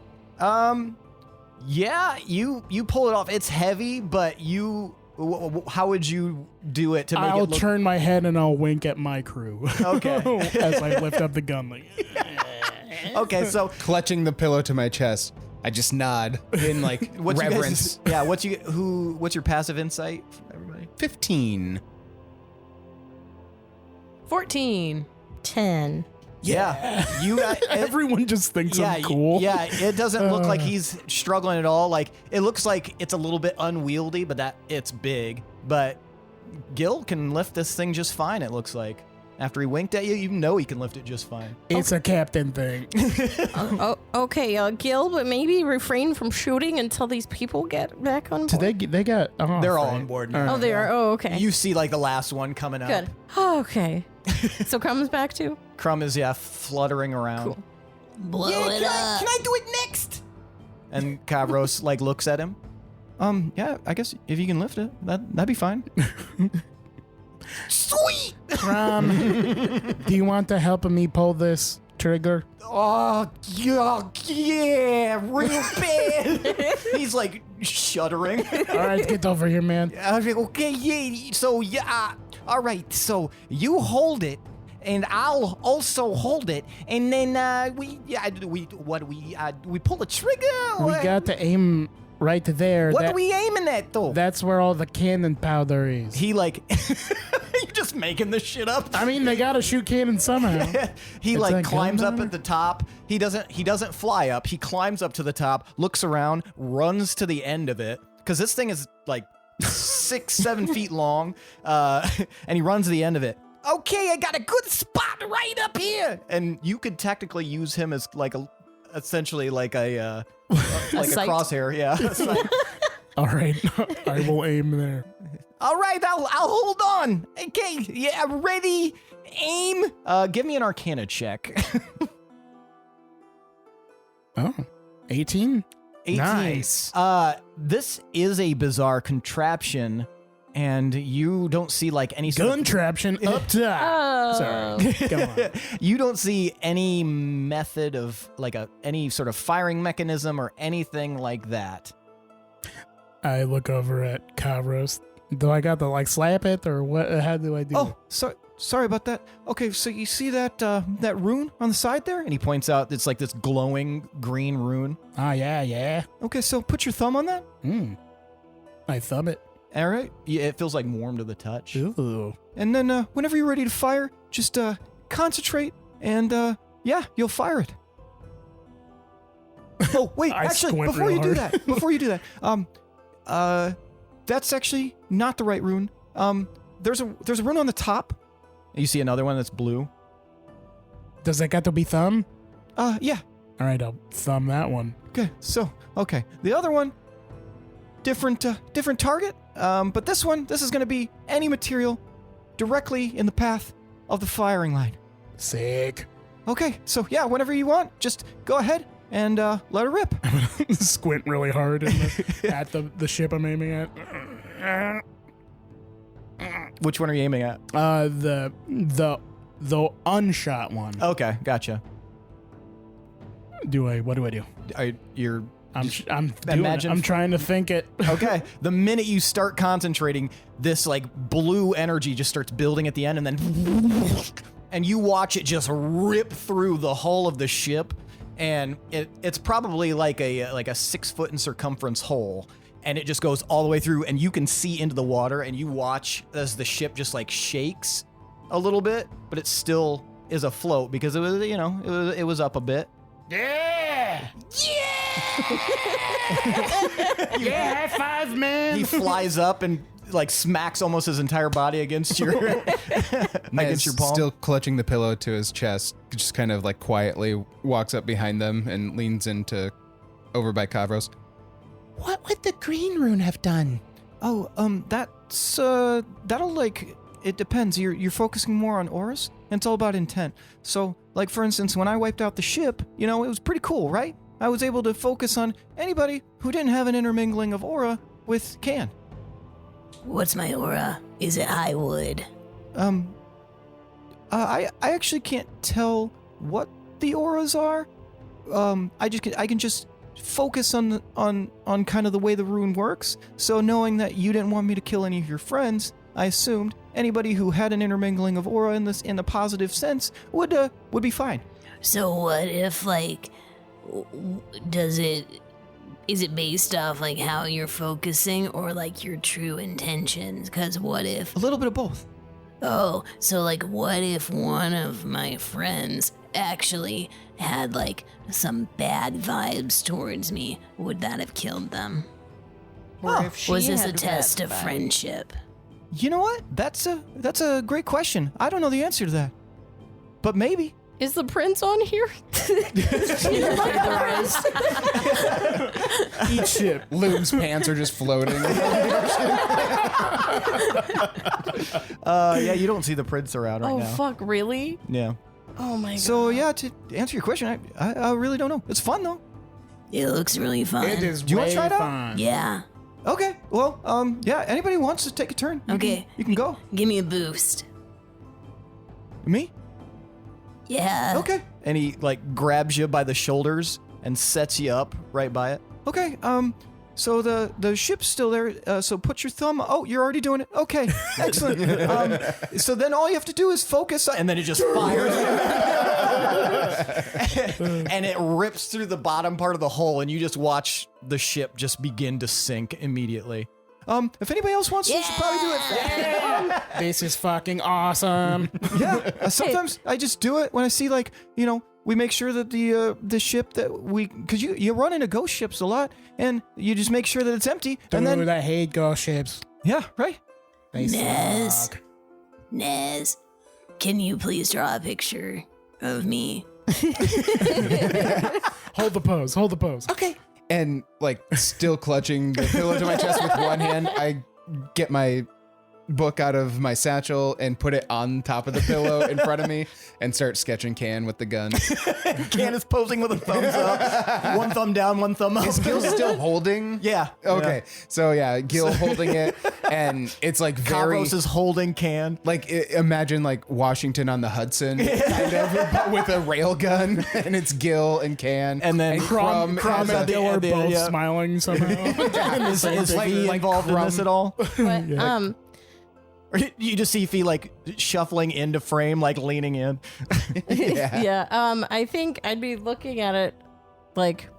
Yeah, you pull it off. It's heavy, but how would you do it to make I'll it look? turn my head and I'll wink at my crew. Okay. As I lift up the gun. Okay, so Clutching the pillow to my chest, I just nod in what's you reverence. guys' what's your passive insight, everybody? 15. 14. 10. Yeah, Everyone just thinks I'm cool. Yeah, it doesn't look like he's struggling at all. It looks like it's a little bit unwieldy, but that it's big. But Gil can lift this thing just fine. It looks like after he winked at you, you know he can lift it just fine. It's a captain thing. Okay, Gil, but maybe refrain from shooting until these people get back on board. They got. Oh, They're all right. on board now. All Oh, they are. Oh, okay. You see the last one coming up. Good. Oh, okay. So Crumb's back too? Crumb is fluttering around. Cool. Blow it up. Can I do it next? And Kavros looks at him. Yeah, I guess if you can lift it, that'd be fine. Sweet. Do you want to help me pull this trigger? Oh yeah, real bad. He's shuddering. All right, get over here, man. I was like, okay, yeah. So all right. So you hold it, and I'll also hold it, and then we pull the trigger. We got to aim right there. What are we aiming at though? That's where all the cannon powder is. He you're just making this shit up. I mean, they gotta shoot cannon somehow. He It's a climbs up gunpowder? at the top. He doesn't fly up. He climbs up to the top, looks around, runs to the end of it because this thing is 6-7 feet long, and he runs to the end of it. Okay, I got a good spot right up here, and you could technically use him as essentially a crosshair. Yeah. A sight. All right, I will aim there. All right, I'll hold on. Okay, yeah, ready, aim. Give me an Arcana check. Oh, 18? 18. Nice. This is a bizarre contraption, and you don't see any sort Gun traption up top. Oh. Sorry, go on. You don't see any method of any sort of firing mechanism or anything like that. I look over at Kavros. Do I got to slap it or what? How do I do Oh, sorry about that. Okay, so you see that rune on the side there? And he points out it's this glowing green rune. it? Oh, yeah. Okay, so put your thumb on that. I thumb it. All right. Yeah, it feels warm to the touch. Ooh. And then whenever you're ready to fire, just concentrate and you'll fire it. Oh, wait, I actually, squint before real you hard. do that, that's actually not the right rune. There's a rune on the top. You see another one that's blue. Does that got to be thumb? Yeah. All right, I'll thumb that one. Okay. So, okay. The other one, different target. But this is going to be any material directly in the path of the firing line. Sick. Okay, so yeah, whenever you want, just go ahead and let her rip. Squint really hard at the ship I'm aiming at. Which one are you aiming at? The unshot one. Okay, gotcha. What do I do? You're I'm trying to think it. okay. The minute you start concentrating, this like blue energy just starts building at the end, and then and you watch it just rip through the hull of the ship, and it's probably like a 6 foot in circumference hole, and it just goes all the way through, and you can see into the water, and you watch as the ship just like shakes a little bit, but it still is afloat because it was, it was up a bit. Yeah! Yeah, high five, man! He flies up and like smacks almost his entire body against your against your palm. Still clutching the pillow to his chest, just kind of like quietly walks up behind them and leans into over by Kavros. What would the green rune have done? Oh, that's that'll like it depends. You're focusing more on auras, and it's all about intent. So, like for instance, when I wiped out the ship, it was pretty cool, right? I was able to focus on anybody who didn't have an intermingling of aura with Can. What's my aura? Is it high wood? I actually can't tell what the auras are. I can just focus on kind of the way the rune works. So knowing that you didn't want me to kill any of your friends, I assumed anybody who had an intermingling of aura in the positive sense would be fine. So what if is it based off like how you're focusing or like your true intentions? Because what if A little bit of both. Oh, so like what if one of my friends actually had like some bad vibes towards me? Would that have killed them? Or if she Was this a had test bad of vibes. friendship? You know what? That's a great question. I don't know the answer to that, but maybe. Is the prince on here? Eat ship. Loom's pants are just floating. Yeah, you don't see the prince around right Oh, now. fuck, really? Yeah. Oh, my God. So yeah, to answer your question, I really don't know. It's fun though. It looks really fun. It is Do you wanna way try it out? fun. Yeah. Okay. Well, yeah. Anybody who wants to take a turn? Okay. You can go. Give me a boost. Me? Yeah. Okay. And he like grabs you by the shoulders and sets you up right by it. Okay. So the ship's still there. So put your thumb. Oh, you're already doing it. Okay. Excellent. So then all you have to do is focus on, and then it just fires. And it rips through the bottom part of the hull, and you just watch the ship just begin to sink immediately. If anybody else wants to, you should probably do it. This is fucking awesome. Yeah. Sometimes I just do it when I see like, we make sure that the ship that because you run into ghost ships a lot, and you just make sure that it's empty, and then Dude, I hate ghost ships. yeah, right. They suck. Nez, can you please draw a picture of me? Hold the pose. Hold the pose. Okay. And like still clutching the pillow to my chest with one hand, I get my book out of my satchel and put it on top of the pillow in front of me and start sketching Can with the gun. Can is posing with a thumbs up, one thumb down, one thumb up. Is Gil still holding? Yeah. Okay. So yeah, Gil holding it, and it's like very Kavros is holding Can. like imagine like Washington on the Hudson, kind of, but with a rail gun, and it's Gil and Can, And then Crumb Crumb as and a- Gil are both yeah. smiling somehow. Is Fee like involved in this Crumb. at all? But, Or you just see Fee like shuffling into frame, like leaning in. yeah. I think I'd be looking at it, like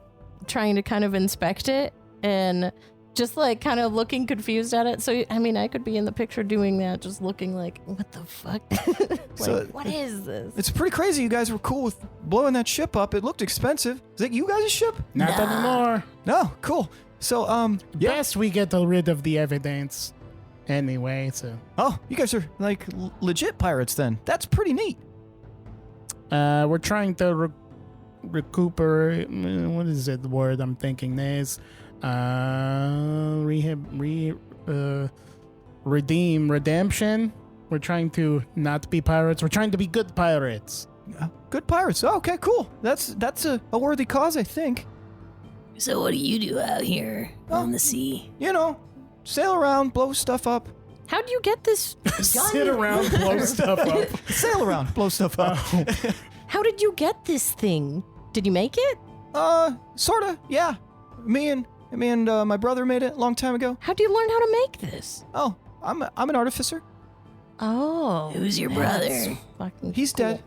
trying to kind of inspect it and just like kind of looking confused at it. So, I mean, I could be in the picture doing that, just looking like, what the fuck? Like, So- what is this? It's pretty crazy. You guys were cool with blowing that ship up. It looked expensive. Is that you guys' ship? Not anymore. No, cool. So, yeah. Best we get rid of the evidence. Anyway, so Oh, you guys are like legit pirates then. That's pretty neat. we're trying to recuperate. What is it? The word I'm thinking is redemption. We're trying to not be pirates. We're trying to be good pirates. Good pirates. Oh, okay, cool. That's a worthy cause, I think. So what do you do out here on the sea? You know, sail around, blow stuff up. How do you get this gun? Sit around, blow stuff up. Sail around, blow stuff up. How did you get this thing? Did you make it? Sorta, yeah. Me and my brother made it a long time ago. How do you learn how to make this? Oh, I'm an artificer. Oh. Who's your brother? Fucking He's cool. dead.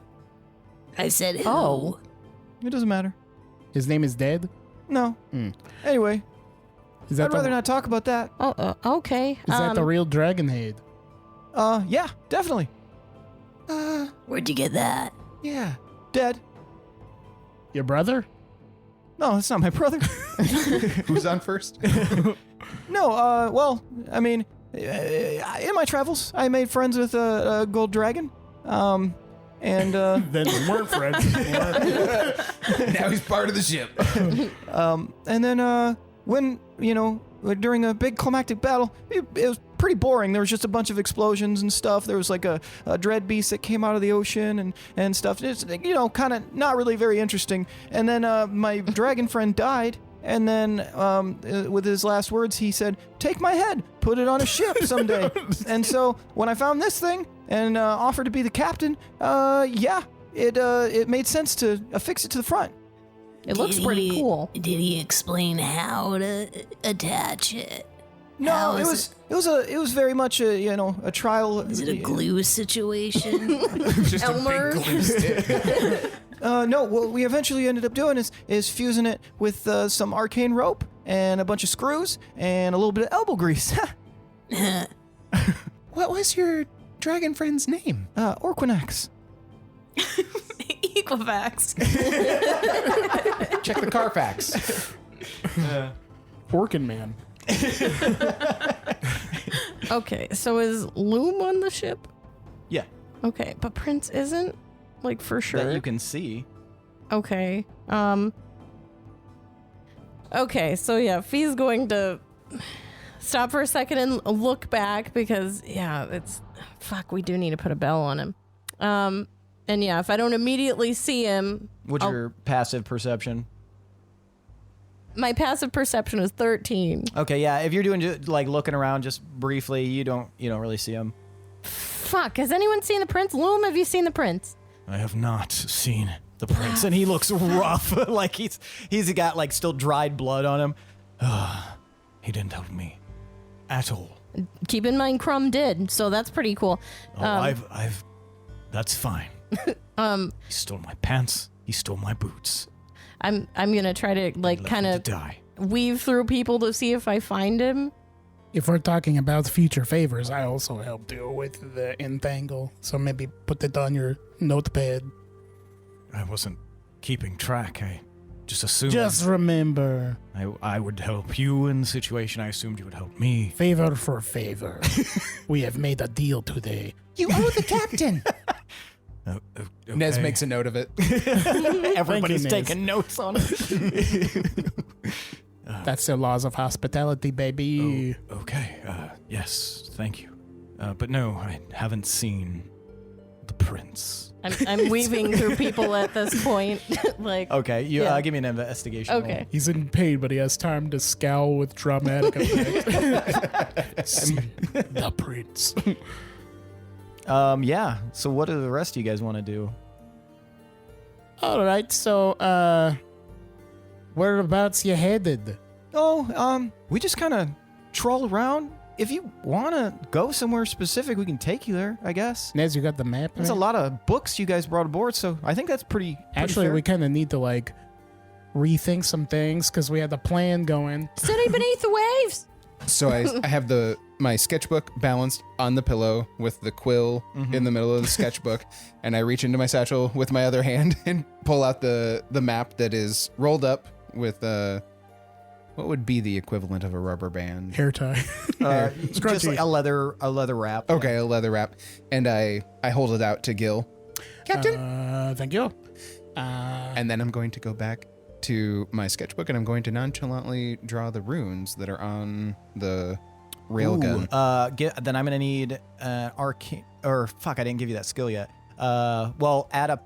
I said who? Oh. It doesn't matter. His name is Dead? No. Mm. Anyway, Is that I'd rather not talk about that. Oh, okay. Is that the real dragon head? Yeah, definitely. Where'd you get that? Yeah, dead. Your brother? No, that's not my brother. Who's on first? No, well, I mean, in my travels, I made friends with a gold dragon. And Then we weren't friends. Now he's part of the ship. and then when, you know, during a big climactic battle, it was pretty boring. There was just a bunch of explosions and stuff. There was like a dread beast that came out of the ocean and stuff. It's, you know, kind of not really very interesting. And then my dragon friend died. And then with his last words, he said, "Take my head, put it on a ship someday." And so when I found this thing and offered to be the captain, it made sense to affix it to the front. It looks pretty cool. Did he explain how to attach it? No, How it is was very much a trial. Is it a glue situation? Just Elmer. a big glue stick. No, what we eventually ended up doing is fusing it with some arcane rope and a bunch of screws and a little bit of elbow grease. What was your dragon friend's name? Orquinax. Equifax. Check the Carfax. Orkin Man. Okay, so is Loom on the ship? Yeah, Okay, but Prince isn't? Like, for sure? that you can see. Okay. Okay, so yeah, Fee's going to stop for a second and look back because, yeah, fuck, we do need to put a bell on him. And yeah, if I don't immediately see him, What's your passive perception? my passive perception is 13. Okay, yeah. If you're doing like looking around just briefly, you don't really see him. Fuck, has anyone seen the prince? Loom, have you seen the prince? I have not seen the prince, and he looks rough. Like he's got like still dried blood on him. He didn't help me at all. Keep in mind, Crumb did, so that's pretty cool. Oh, that's fine. He stole my pants. He stole my boots. I'm gonna try to like Left kind me of to die. weave through people to see if I find him. If we're talking about future favors, I also help deal with the entangle. So maybe put it on your notepad. I wasn't keeping track. I just assumed. Just remember, I would help you in the situation. I assumed you would help me. favor for favor. We have made a deal today. You owe the captain. Okay. Nez makes a note of it. Everybody's Nez. taking notes on it. That's the laws of hospitality, baby. Okay. Yes. Thank you. But no, I haven't seen the prince. I'm weaving through people at this point. Like, Okay. You Yeah. give me an investigation. roll. okay. He's in pain, but he has time to scowl with dramatic effect. See the prince. Yeah. So what do the rest of you guys want to do? All right, so whereabouts you headed? Oh, we just kind of troll around. If you want to go somewhere specific, we can take you there, I guess. Nez, you got the map? There's a man? lot of books you guys brought aboard, so I think that's pretty Actually, fair. we kind of need to like rethink some things because we had the plan going. City beneath the waves. So I have my sketchbook balanced on the pillow with the quill in the middle of the sketchbook, and I reach into my satchel with my other hand and pull out the map that is rolled up with what would be the equivalent of a rubber band? Hair tie. just Scrunchy. like a leather wrap. Okay, a leather wrap, and I hold it out to Gil, Captain? Thank you. and then I'm going to go back to my sketchbook, and I'm going to nonchalantly draw the runes that are on the Railgun. Then I'm gonna need arcane. Or fuck, I didn't give you that skill yet. Well, add a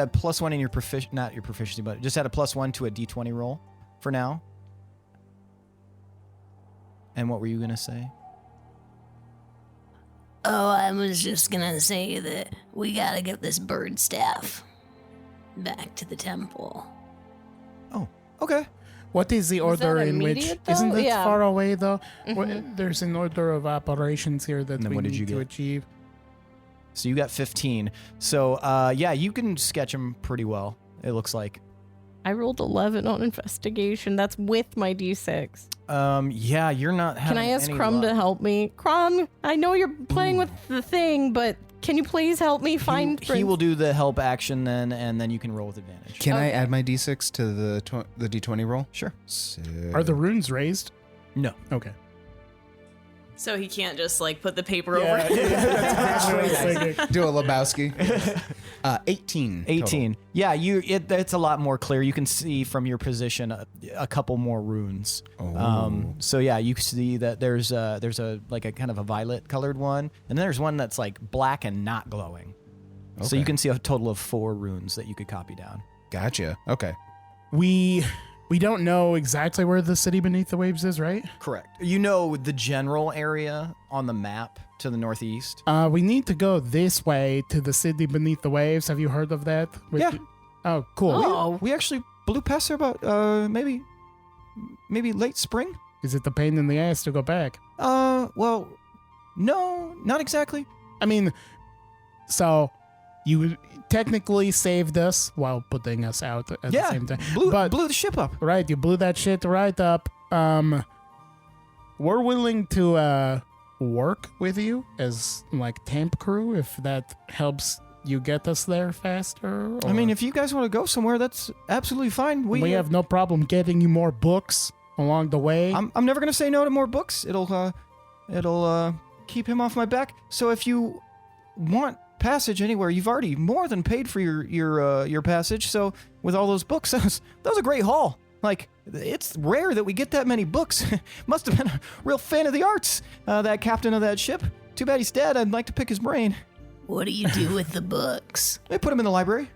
+1 in your not your proficiency, but just add a +1 to a d20 roll for now. And what were you gonna say? Oh, I was just gonna say that we gotta get this bird staff back to the temple. Oh, okay. What is the order that in which? immediate, though? Isn't that Yeah. far away though? There's an order of operations here that And then we what did need you to get? achieve. So you got 15. So yeah, you can sketch them pretty well. It looks like. I rolled 11 on investigation. That's with my d6. Yeah, you're not having Can I ask any Crumb luck. to help me? Crumb, I know you're playing with the thing, but can you please help me find He will do the help action then, and then you can roll with advantage. Can I Okay. add my d6 to the d20 roll? Sure. So, Are the runes raised? No. Okay. So he can't just like put the paper over. that's exactly what I was thinking. do a Lebowski? 18. 18. Yeah, it's a lot more clear. You can see from your position a couple more runes. Oh. So yeah, you see that there's a like a kind of a violet colored one, and then there's one that's like black and not glowing. So Okay. you can see a total of 4 runes that you could copy down. Gotcha. Okay. We don't know exactly where the city beneath the waves is, right? Correct. You know the general area on the map to the northeast. We need to go this way to the city beneath the waves. Have you heard of that? Yeah. Oh, cool. Oh, We actually blew past there about maybe late spring. Is it the pain in the ass to go back? Well, no, not exactly. I mean, so you technically saved us while putting us out at the same time. blew But- the ship up. Right, you blew that shit right up. We're willing to work with you as like temp crew if that helps you get us there faster. I mean, or- if you guys want to go somewhere, that's absolutely fine. we have no problem getting you more books along the way. I'm never gonna say no to more books. It'll keep him off my back. So if you want passage anywhere, you've already more than paid for your passage. So with all those books, that was a great haul. Like, it's rare that we get that many books. Must have been a real fan of the arts, that captain of that ship. Too bad he's dead. I'd like to pick his brain. What do you do with the books? They put him in the library.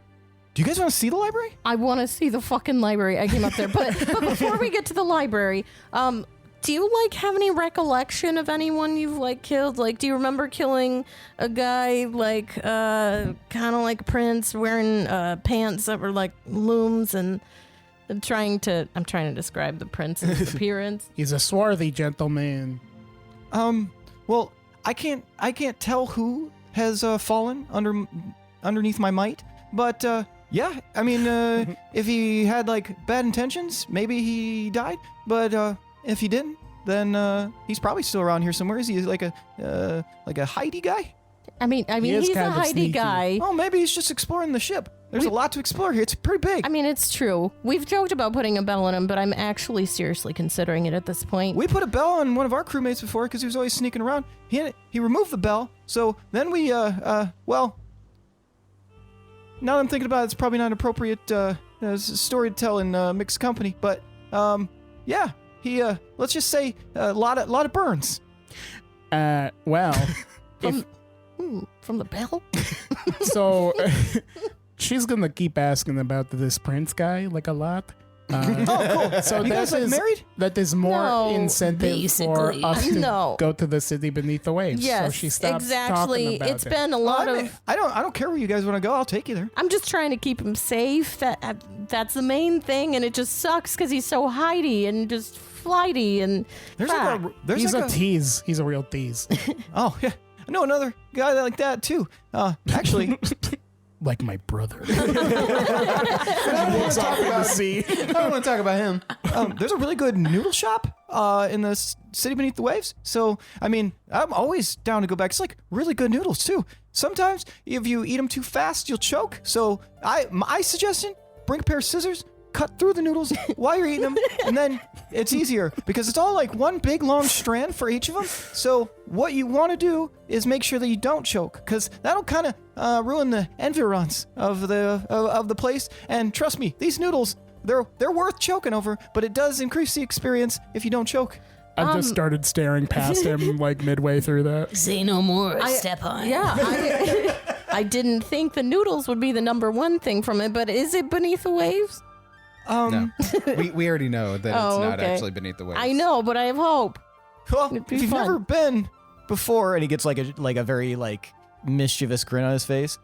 Do you guys want to see the library? I want to see the fucking library. I came up there, but before we get to the library, do you like have any recollection of anyone you've like killed? Like, do you remember killing a guy like kind of like Prince wearing pants that were like looms and I'm trying to describe the prince's appearance. He's a swarthy gentleman. Well, I can't tell who has fallen underneath my might, but yeah, I mean, if he had like bad intentions, maybe he died. But if he didn't, then he's probably still around here somewhere. Is he like a hidey guy? I mean, is he's a kind of Heidi sneaky. guy. Oh, maybe he's just exploring the ship. There's a lot to explore here. It's pretty big. I mean, it's true. We've joked about putting a bell on him, but I'm actually seriously considering it at this point. We put a bell on one of our crewmates before because he was always sneaking around. He removed the bell, so then we well. Now that I'm thinking about it, it's probably not an appropriate story to tell in mixed company, but yeah, he let's just say a lot of burns. Well, From the bell? so she's gonna keep asking about this prince guy like a lot. Oh, cool. So You guys that like is married? that is more No, incentive for basically. us to No. go to the city beneath the waves. Yes, so she stops exactly. talking about It's it. been a lot of. I don't care where you guys want to go. I'll take you there. I'm just trying to keep him safe. That's the main thing, and it just sucks because he's so hidey and just flighty and. There's fuck. He's like a tease. He's a real tease. Oh yeah, I know another guy like that too. Actually, Like my brother. I don't want to talk about him. there's a really good noodle shop in the city beneath the waves. So I mean, I'm always down to go back. It's like really good noodles too. Sometimes if you eat them too fast, you'll choke. So my suggestion: bring a pair of scissors, cut through the noodles while you're eating them, and then it's easier because it's all like one big long strand for each of them. So what you want to do is make sure that you don't choke, because that'll kind of ruin the environs of the place. And trust me, these noodles, they're worth choking over, but it does increase the experience if you don't choke. I just started staring past him like midway through that. Say no more, step on. Yeah, I didn't think the noodles would be the number one thing from it, but is it beneath the waves? No. we already know that it's not okay. actually beneath the waves. I know, but I have hope. Well, It'd be if you've fun. never been before, and he gets like a very like mischievous grin on his face,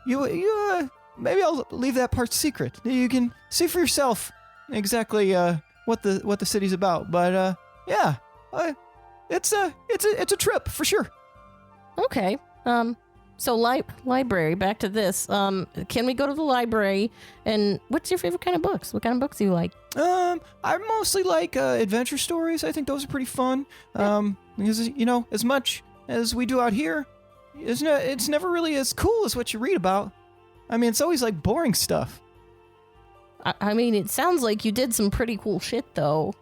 you maybe I'll leave that part secret. You can see for yourself exactly what the city's about. But yeah, it's a trip for sure. Okay. So library. Back to this. Can we go to the library? And what's your favorite kind of books? What kind of books do you like? I mostly like adventure stories. I think those are pretty fun. Because as much as we do out here, it's never really as cool as what you read about. I mean, it's always like boring stuff. I mean, it sounds like you did some pretty cool shit, though.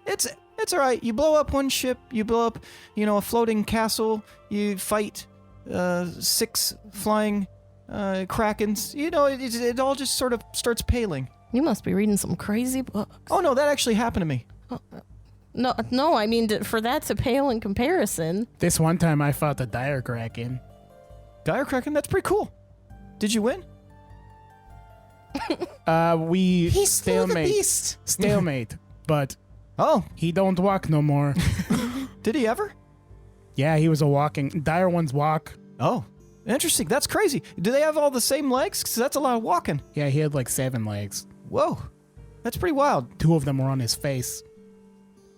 It's all right. You blow up one ship. You blow up, a floating castle. You fight 6 flying krakens. It all just sort of starts paling. You must be reading some crazy books. Oh no, that actually happened to me. No, I mean, for that to pale in comparison. This one time I fought the dire kraken. Dire kraken, that's pretty cool. Did you win? We He slew the stalemate. beast. Stalemate, but Oh, he don't walk no more. did he ever? Yeah, he was a walking. Dire ones walk. Oh, interesting. That's crazy. Do they have all the same legs? Because that's a lot of walking. Yeah, he had like 7 legs. Whoa, that's pretty wild. 2 of them were on his face.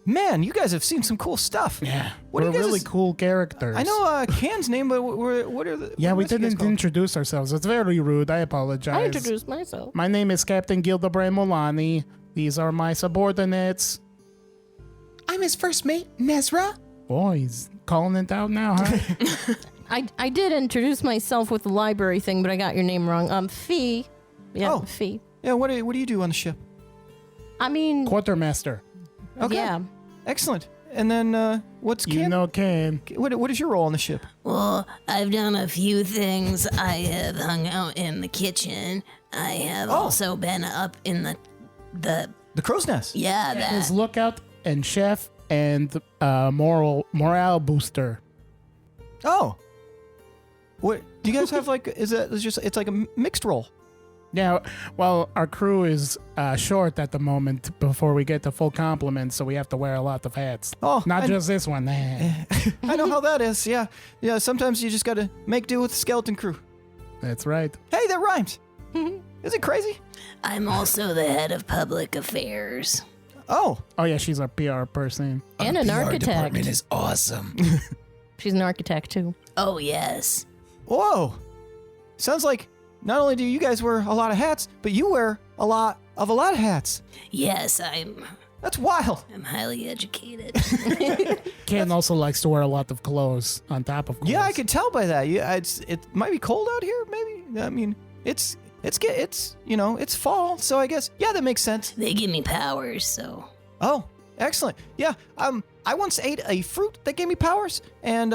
Man, you guys have seen some cool stuff. Yeah, What do we're you guys- really cool characters. I know Can's name, but what are the... Yeah, we what are you guys didn't called? introduce ourselves. It's very rude. I apologize. I introduced myself. My name is Captain Gildebrand Molani. These are my subordinates. I'm his first mate, Nezrah. Oh, he's calling it out now, huh? I did introduce myself with the library thing, but I got your name wrong. Fee. Yeah, Oh. Fee. Yeah, what do you do on the ship? I mean, Quartermaster. Okay. yeah. Excellent. And then what's You Can? know Cam. What is your role on the ship? Well, I've done a few things. I have hung out in the kitchen. I have also been up in the The crow's nest. His that. lookout and chef and morale booster. Oh. What do you guys have like? It's like a mixed role? Yeah, well, our crew is short at the moment before we get the full complement, so we have to wear a lot of hats. Oh, Not I- just this one. I know how that is. Yeah. Sometimes you just gotta make do with the skeleton crew. That's right. Hey, that rhymes. Is it crazy? I'm also the head of public affairs. Oh, Oh, yeah, she's our PR person. And an architect. Department is awesome. She's an architect, too. Oh, yes. whoa. Sounds like not only do you guys wear a lot of hats, but you wear a lot of hats. Yes, I'm That's wild. highly educated. Ken also likes to wear a lot of clothes on top of clothes. Yeah, I could tell by that. Yeah, it might be cold out here. Maybe. I mean, it's fall, so I guess that makes sense. They give me powers, so. Oh, excellent. Yeah. I once ate a fruit that gave me powers, and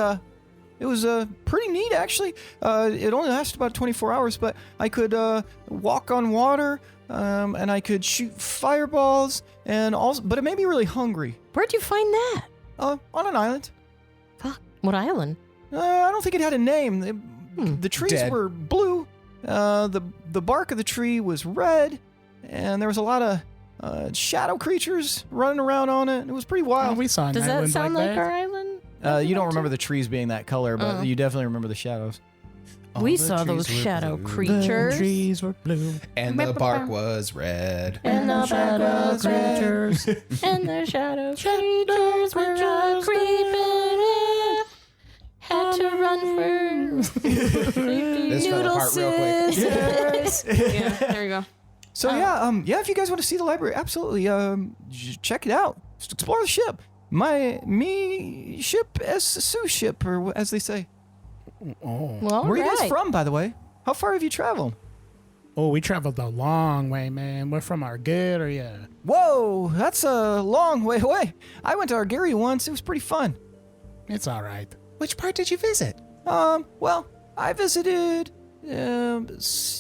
it was pretty neat actually. It only lasted about 24 hours, but I could walk on water, and I could shoot fireballs, and also, but it made me really hungry. Where'd you find that? On an island. Fuck. What island? I don't think it had a name. The trees Dead. were blue. The bark of the tree was red, and there was a lot of shadow creatures running around on it. It was pretty Oh, wild. we saw an Does that island sound like like that. our island? You don't remember the trees being that color, but Oh. you definitely remember the shadows. We saw those shadow The creatures. trees were blue. And the bark was red. And the shadow creatures. And the shadow creatures were creeping in. Had to run for This fell noodle apart real quick. scissors. Yeah, there you go. So if you guys want to see the library, absolutely, check it out. Just explore the ship. Me ship as sous ship, or as they say. Oh. Well, Where are you guys right. from, by the way? How far have you traveled? Oh, we traveled a long way, man. We're from Argeria. Whoa, that's a long way away. I went to Argeria once. It was pretty fun. It's all right. Which part did you visit? Well, I visited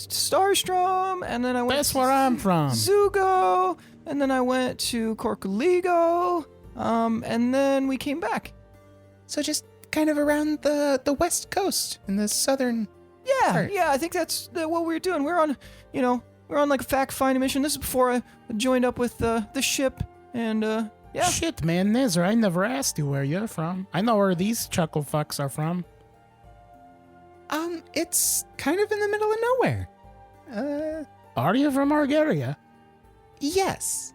Starstrom, and then I went That's to where I'm from. Zugo, and then I went to Corcoligo, and then we came back. So just kind of around the west coast in the southern. Yeah, I think that's what we were doing. We're on like a fact-finding mission. This is before I joined up with the ship, and yeah. Shit, man, Nezrah, I never asked you where you're from. I know where these chuckle fucks are from. It's kind of in the middle of nowhere. Are you from Argaria? Yes.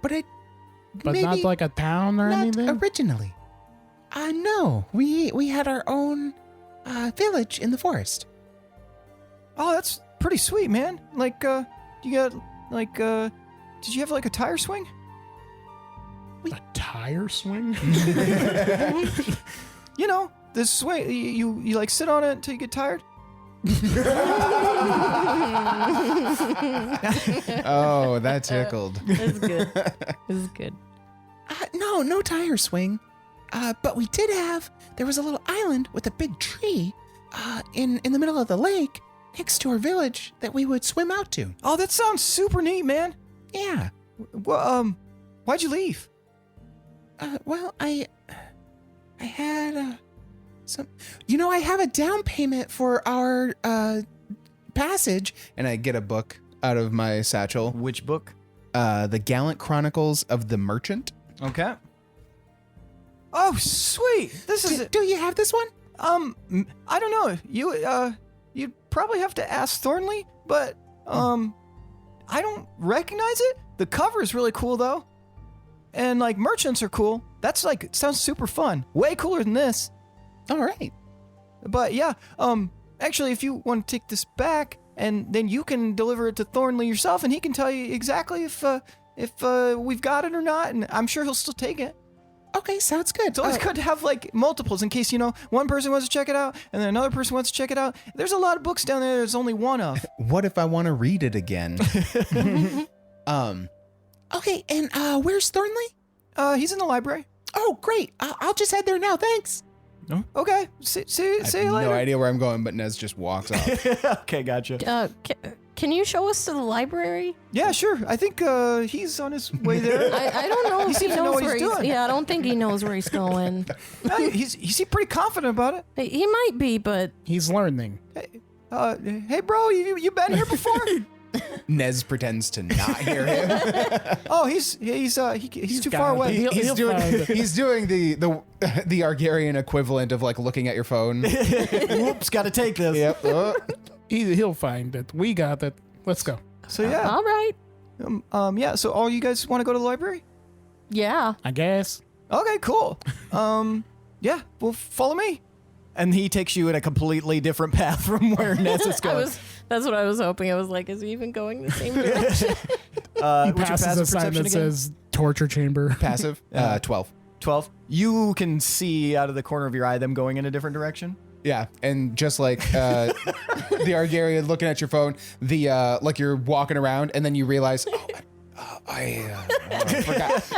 But But not like a town or not anything? originally. No. We had our own village in the forest. Oh, that's pretty sweet, man. Like, you got like, did you have like a tire swing? A tire swing? You know, this swing. You like sit on it until you get tired. Oh, that tickled. It's good. It's good. No tire swing. But we did have, there was a little island with a big tree in the middle of the lake next to our village that we would swim out to. Oh, that sounds super neat, man. Yeah. Well, why'd you leave? Well, I had some, I have a down payment for our passage, and I get a book out of my satchel. Which book? The Gallant Chronicles of the Merchant. Okay. Oh, sweet. This is Do you have this one? I don't know. You'd probably have to ask Thornley, but I don't recognize it. The cover is really cool though. And like merchants are cool. That's like sounds super fun. Way cooler than this. All right. But yeah, actually if you want to take this back and then you can deliver it to Thornley yourself and he can tell you exactly if we've got it or not, and I'm sure he'll still take it. Okay, sounds good. It's always good to have like multiples in case, one person wants to check it out and then another person wants to check it out. There's a lot of books down there there's only one of. What if I want to read it again? Okay, and where's Thornley? He's in the library. Oh, great. I'll just head there now. Thanks. Okay. See you later. No idea where I'm going, but Nez just walks off. Okay, gotcha. Can you show us to the library? Yeah, sure. I think he's on his way there. I don't know if he seems to know knows what where he's he's doing. Yeah, I don't think he knows where he's going. He seemed pretty confident about it. He might be, but He's learning. Hey, bro, you been here before? Nez pretends to not hear him. Oh, he's too far away. He'll find it. He's doing the Argarian equivalent of like looking at your phone. Whoops, got to take this. Yep. He'll find it. We got it. Let's go. So yeah, all right. yeah. So all you guys want to go to the library? Yeah. I guess. Okay, cool. Yeah, well, follow me. And he takes you in a completely different path from where Ness is going. That's what I was hoping. I was like, is he even going the same direction? He What's your passes passive a sign perception that again? says torture chamber. Passive. 12. 12. You can see out of the corner of your eye them going in a different direction. Yeah, and just like the Argarian looking at your phone, the like you're walking around, and then you realize, I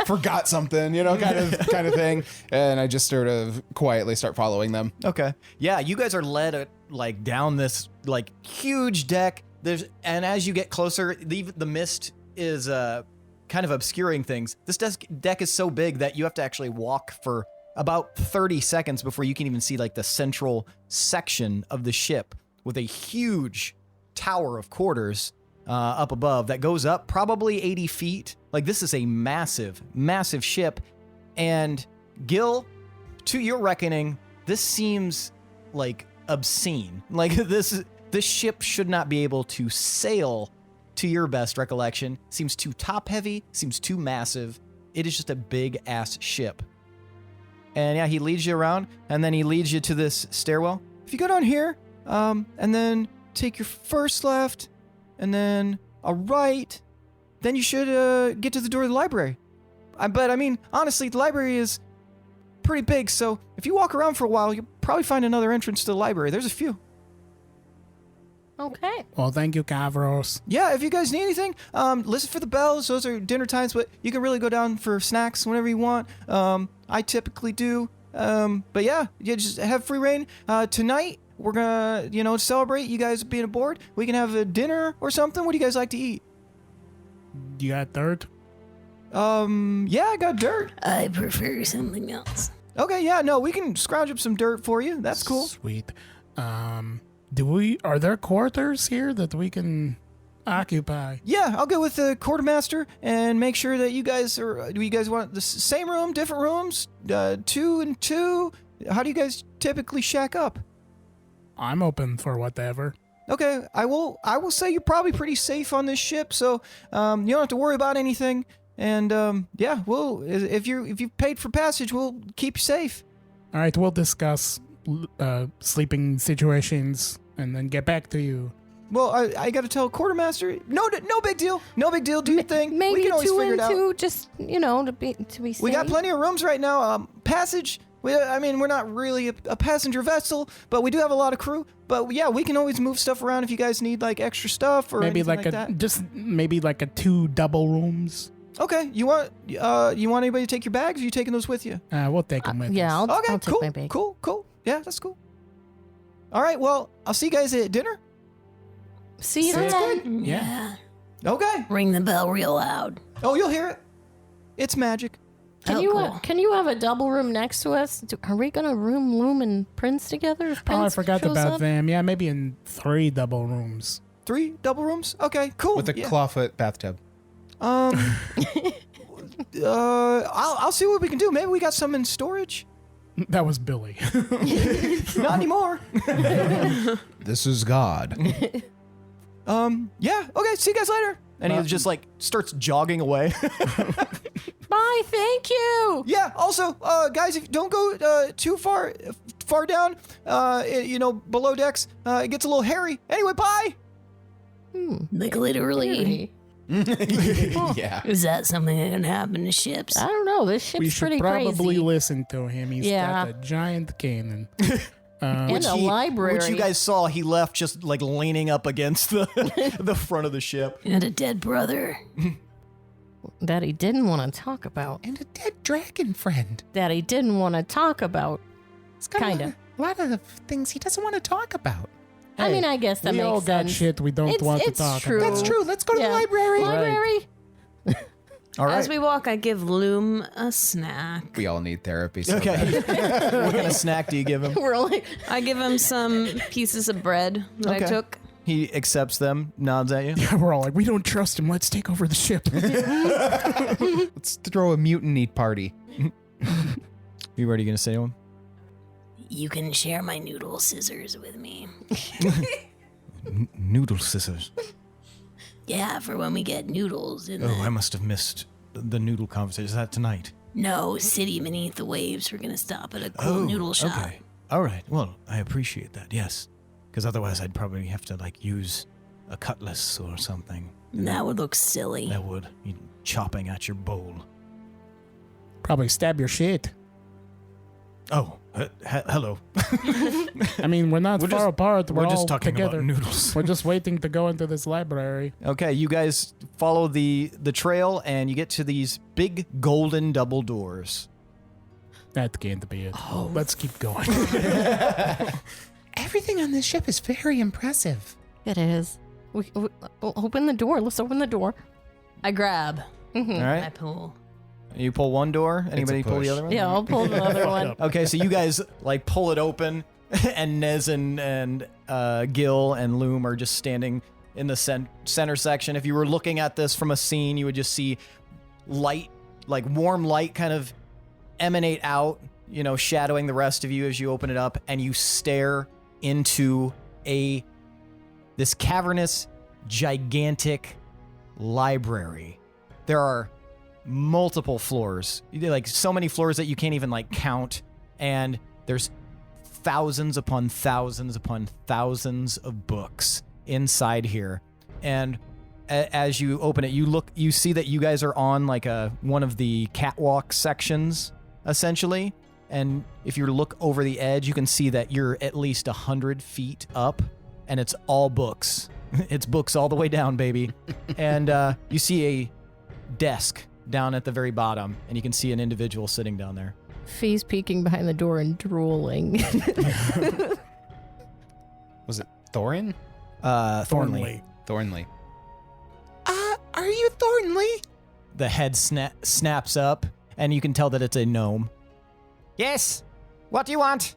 forgot something, kind of thing, and I just sort of quietly start following them. Okay. Yeah, you guys are led like down this like huge deck. And as you get closer, the mist is kind of obscuring things. This deck is so big that you have to actually walk for about 30 seconds before you can even see like the central section of the ship with a huge tower of quarters up above that goes up probably 80 feet. Like this is a massive, massive ship. And Gil, to your reckoning, this seems like obscene. Like this ship should not be able to sail, to your best recollection. Seems too top heavy, seems too massive. It is just a big ass ship. And yeah, he leads you around, and then he leads you to this stairwell. If you go down here, and then take your first left, and then a right, then you should get to the door of the library. But I mean, honestly, the library is pretty big, so if you walk around for a while, you'll probably find another entrance to the library. There's a few. Okay. Well, thank you, Kavros. Yeah, if you guys need anything, listen for the bells. Those are dinner times, but you can really go down for snacks whenever you want. I typically do. But yeah, you just have free reign. Tonight, we're gonna, celebrate you guys being aboard. We can have a dinner or something. What do you guys like to eat? You got dirt? Yeah, I got dirt. I prefer something else. Okay, yeah, no, we can scrounge up some dirt for you. That's cool. Sweet. Are there quarters here that we can occupy? Yeah, I'll go with the quartermaster and make sure that you guys are. Do you guys want the same room, different rooms, 2 and 2? How do you guys typically shack up? I'm open for whatever. Okay, I will say you're probably pretty safe on this ship, so you don't have to worry about anything. And yeah, if you've paid for passage, we'll keep you safe. All right, we'll discuss sleeping situations and then get back to you. Well, I got to tell quartermaster. No big deal. No big deal. Do your thing. Maybe we can always 2 figure it and out. 2, just to be safe. We got plenty of rooms right now. Passage. We're not really a passenger vessel, but we do have a lot of crew. But yeah, we can always move stuff around if you guys need like extra stuff or maybe anything like that. maybe like a 2 double rooms. Okay, you want anybody to take your bags? Or are you taking those with you? We'll take them with Yeah, us. I'll Okay, take my bag. cool. Yeah, that's cool. All right, well, I'll see you guys at dinner. See you Sounds then. Yeah. Okay. Ring the bell real loud. Oh, you'll hear it. It's magic. Can you have a double room next to us? Are we gonna room Loom and Prince together? If Prince I forgot shows about up? them. Yeah, maybe in 3 double rooms. 3 double rooms? Okay, cool. With a clawfoot bathtub. I'll see what we can do. Maybe we got some in storage. That was Billy. Not anymore. This is God. Yeah. Okay. See you guys later. And he just like starts jogging away. Bye. Thank you. Yeah. Also, guys, if you don't go too far down, below decks, it gets a little hairy. Anyway, bye. Like literally. Yeah. Is that something that can happen to ships? I don't know. This ship's We should pretty probably crazy. listen to him. He's Yeah. got a giant cannon. And a library. Which you guys saw, he left just like leaning up against the front of the ship. And a dead brother. that he didn't want to talk about. And a dead dragon friend. That he didn't want to talk about. It's got Kinda. a lot of things he doesn't want to talk about. I mean, I guess that we makes all got sense. shit we don't want to It's talk true. about. That's true. Let's go to Yeah. the library. Library. All right. As we walk, I give Loom a snack. We all need therapy. So Okay. bad. What kind of snack do you give him? We're like, I give him some pieces of bread that Okay. I took. He accepts them, nods at you. Yeah, we're all like, we don't trust him. Let's take over the ship. Let's throw a mutiny party. You already gonna say to him? You can share my noodle scissors with me. Noodle scissors. Yeah, for when we get noodles in Oh, the... I must have missed the noodle conversation. Is that tonight? No, city beneath the waves. We're gonna stop at a cool noodle shop. Okay. All right. Well, I appreciate that. Yes, because otherwise I'd probably have to like use a cutlass or something. That would look silly. That would chopping at your bowl. Probably stab your shit. Oh, hello. I mean, we're not We're far just- apart. We're We're all just talking together. about noodles. We're just waiting to go into this library. Okay, you guys follow the trail and you get to these big golden double doors. That can't be it. Oh, let's keep going. Everything on this ship is very impressive. it is. We open the door. Let's open the door. I grab. All I right. pull. You pull one door. Anybody pull the push. other one? Yeah, I'll pull the other one. Okay, so you guys like pull it open, and Nez and Gil and Loom are just standing in the center section. If you were looking at this from a scene, you would just see light, like warm light, kind of emanate out, shadowing the rest of you as you open it up, and you stare into this cavernous, gigantic library. There are multiple floors, like so many floors that you can't even like count, and there's thousands upon thousands upon thousands of books inside here. And as you open it, you see that you guys are on like one of the catwalk sections essentially, and if you look over the edge, you can see that you're at least 100 feet up, and it's all books. It's books all the way down, baby. And you see a desk down at the very bottom, and you can see an individual sitting down there. Fee's peeking behind the door and drooling. Was it Thorin? Thornley. Thornley. Are you Thornley? the head snaps up, and you can tell that it's a gnome. Yes? What do you want?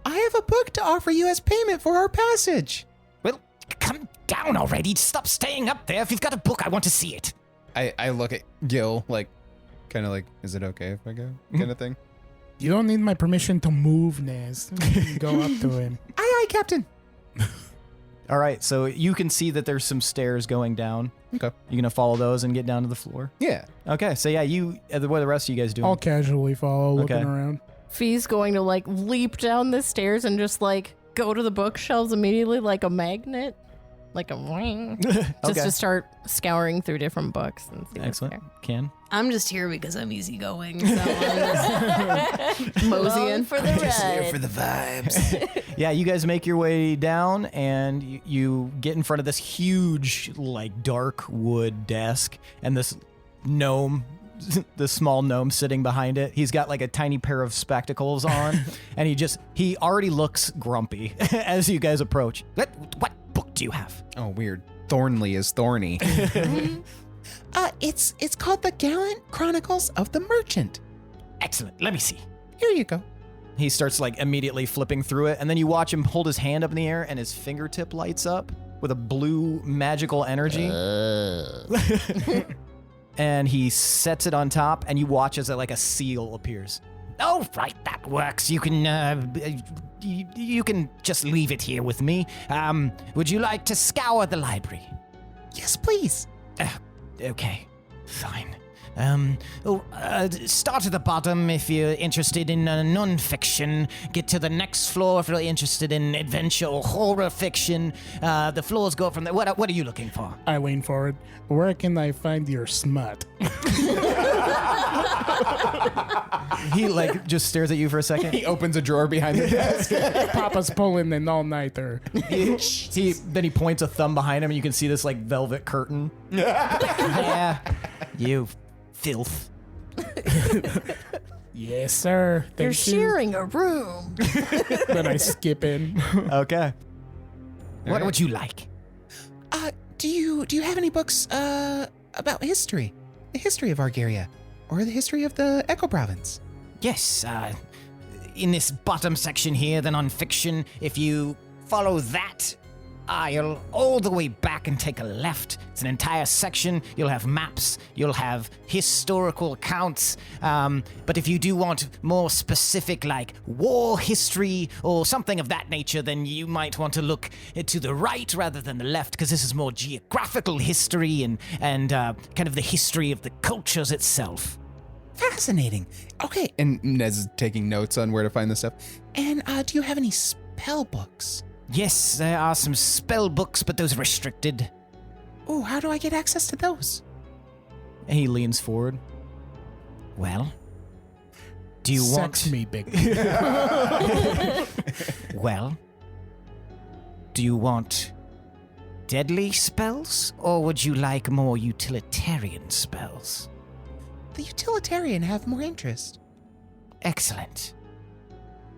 I have a book to offer you as payment for our passage. Well, come down already. Stop staying up there. If you've got a book, I want to see it. I look at Gil, like, kind of like, is it okay if I go? Kind of thing. You don't need my permission to move, Nez. Go up to him. Aye, Captain. All right, so you can see that there's some stairs going down. Okay. You gonna follow those and get down to the floor? Yeah. Okay, so yeah, what are the rest of you guys doing? I'll casually follow, looking Okay. around. Fee's going to like leap down the stairs and just like go to the bookshelves immediately like a magnet. Like a ring. Just Okay. to start scouring through different books and see what's Excellent. there. Ken? I'm just here because I'm easygoing. So I'm just moseying. For the ride. the vibes. Yeah, you guys make your way down, and you get in front of this huge, like, dark wood desk, and this gnome, the small gnome sitting behind it. He's got like a tiny pair of spectacles on, and he already looks grumpy as you guys approach. What book do you have? Oh, weird. Thornley is thorny. It's called The Gallant Chronicles of the Merchant. Excellent. Let me see. Here you go. He starts like immediately flipping through it, and then you watch him hold his hand up in the air, and his fingertip lights up with a blue magical energy. And he sets it on top, and you watch as like a seal appears. Oh, right, that works. You can you can just leave it here with me. Would you like to scour the library? Yes, please. Okay, fine. Start at the bottom if you're interested in non-fiction. Get to the next floor if you're interested in adventure or horror fiction. The floors go from there. What are you looking for? I lean forward. Where can I find your smut? He like just stares at you for a second. He opens a drawer behind the desk. Papa's pulling an all-nighter. Then he points a thumb behind him, and you can see this like velvet curtain. Yeah, you filth. Yes, sir. Thank You're you. sharing a room. Then I skip in. Okay. What would you like? Do you have any books about history? The history of Argaria, or the history of the Echo Province? Yes, in this bottom section here, the non-fiction, if you follow that aisle all the way back and take a left, it's an entire section. You'll have maps, you'll have historical accounts, but if you do want more specific, like war history or something of that nature, then you might want to look to the right rather than the left, because this is more geographical history and kind of the history of the cultures itself. Fascinating. Okay, And Nez is taking notes on where to find this stuff. and do you have any spell books? Yes, there are some spell books, but those are restricted. Oh, how do I get access to those? And he leans forward. Well, do you Sex want... me, big. Well, do you want deadly spells, or would you like more utilitarian spells? The utilitarian have more interest. Excellent.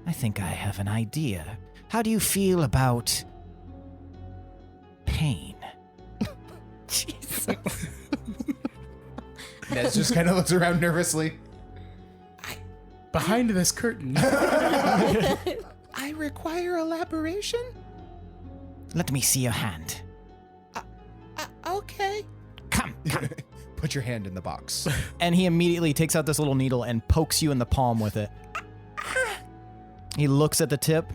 I think I have an idea. How do you feel about pain? Nez just kind of looks around nervously. Behind this curtain. I require elaboration? Let me see your hand. Okay. Come. Put your hand in the box. And he immediately takes out this little needle and pokes you in the palm with it. He looks at the tip.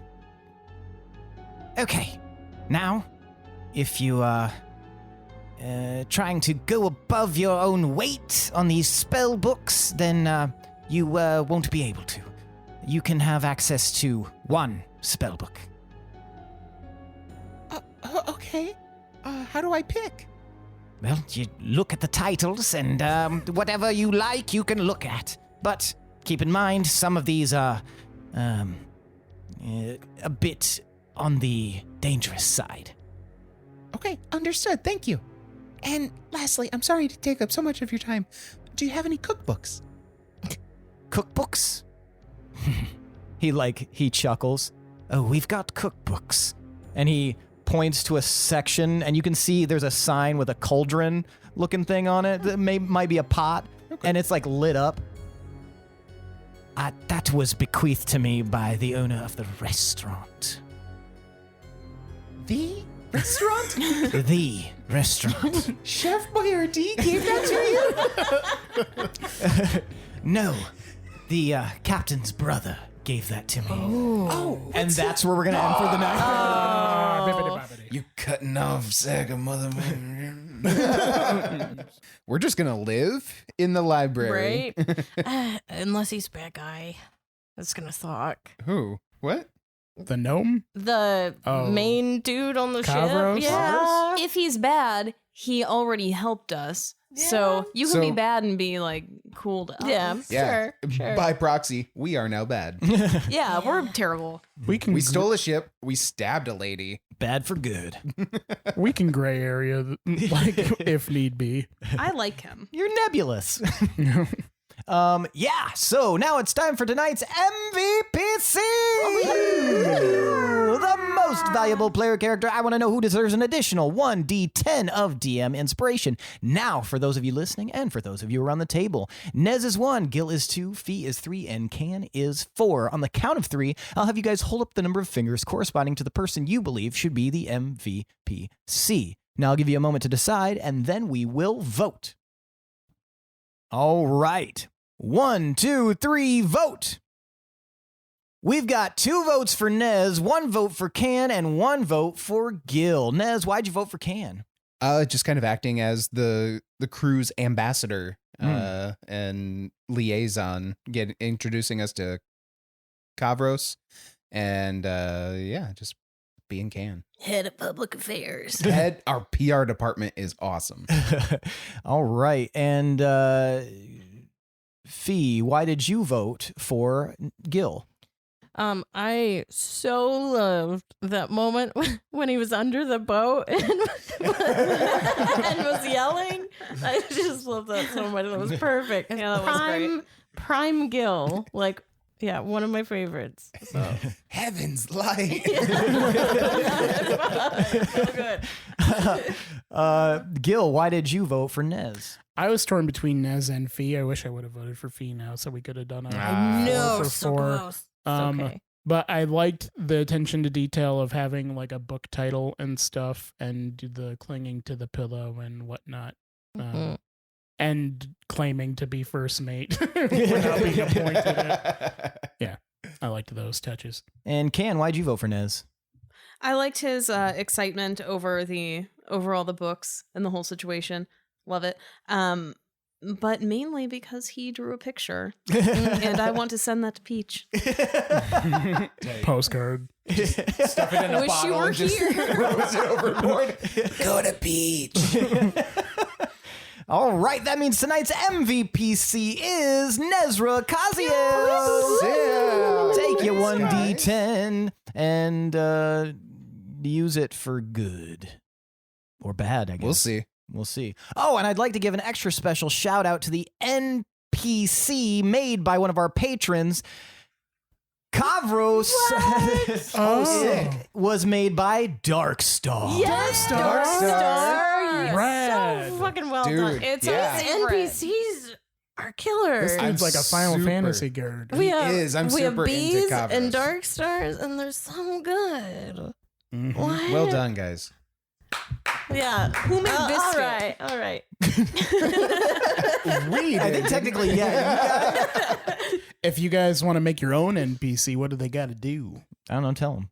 Okay, now, if you are trying to go above your own weight on these spell books, then you won't be able to. You can have access to one spell book. Okay. How do I pick? Well, you look at the titles, and whatever you like, you can look at. But keep in mind, some of these are a bit on the dangerous side. Okay, understood. Thank you. And lastly, I'm sorry to take up so much of your time. Do you have any cookbooks? Cookbooks? He chuckles. Oh, we've got cookbooks. And he points to a section, and you can see there's a sign with a cauldron looking thing on it that might be a pot, and it's like lit up. That was bequeathed to me by the owner of the restaurant. The restaurant? The restaurant. Chef Boyardee gave that to you? No, the captain's brother gave that to me. Oh. And that's where we're going to end for the night. You cutting off sack of mother. We're just gonna live in the library. Right? Unless he's a bad guy. That's gonna suck. Who? What? The gnome? The Oh. main dude on the Kavros? ship? Yeah. If he's bad, he already helped us. So you can So- be bad and be like cool to us. Yeah. Yeah. Sure. By proxy, we are now bad. Yeah, we're terrible. We can We stole a ship. We stabbed a lady. Bad for good. we can gray area like if need be. I like him. You're nebulous. Yeah, so now it's time for tonight's MVPC! The most valuable player character. I want to know who deserves an additional 1d10 of DM inspiration. Now, for those of you listening and for those of you around the table, Nez is 1, Gil is 2, Fee is 3, and Can is 4. On the count of 3, I'll have you guys hold up the number of fingers corresponding to the person you believe should be the MVPC. Now, I'll give you a moment to decide, and then we will vote. All right. 1, 2, 3, vote. We've got 2 votes for Nez, 1 vote for Can, and 1 vote for Gil. Nez, why'd you vote for Can? Just kind of acting as the crew's ambassador and liaison, introducing us to Kavros, and just being Can. Head of public affairs. Our PR department is awesome. All right. And Fee, why did you vote for Gil? I so loved that moment when he was under the boat and was yelling. I just love that so much. That was perfect. Yeah, that was great. Prime Gil, like, yeah, one of my favorites. So. Heaven's light. So good. Gil, why did you vote for Nez? I was torn between Nez and Fee. I wish I would have voted for Fee now, so we could have done a No, 4 for so 4. close. It's okay. But I liked the attention to detail of having like a book title and stuff, and the clinging to the pillow and whatnot, and claiming to be first mate without being appointed. Yeah, I liked those touches. And Can, why'd you vote for Nez? I liked his excitement over all the books and the whole situation. Love it. But mainly because he drew a picture, and I want to send that to Peach. Postcard. Stuff it in a I wish bottle you were and just here. throws it overboard. Go to beach. All right, that means tonight's MVPC is Nezrah Kaziel. Yeah. Take your Thanks, 1d10 and use it for good. Or bad, I guess. We'll see. We'll see. Oh, and I'd like to give an extra special shout out to the NPC made by one of our patrons. Kavros was made by Darkstar. Yes, Darkstar. Rad. So fucking well Dude, done. It's yeah. These NPCs are killer. This dude's like a Final super- Fantasy guard. We have, is. I'm we have super into bees Kavros. and dark stars, and they're so good. Mhm. What? Well done, guys. Yeah. Who made Biscuit? All right. I think technically, yeah. If you guys want to make your own NPC, what do they got to do? I don't know, tell him.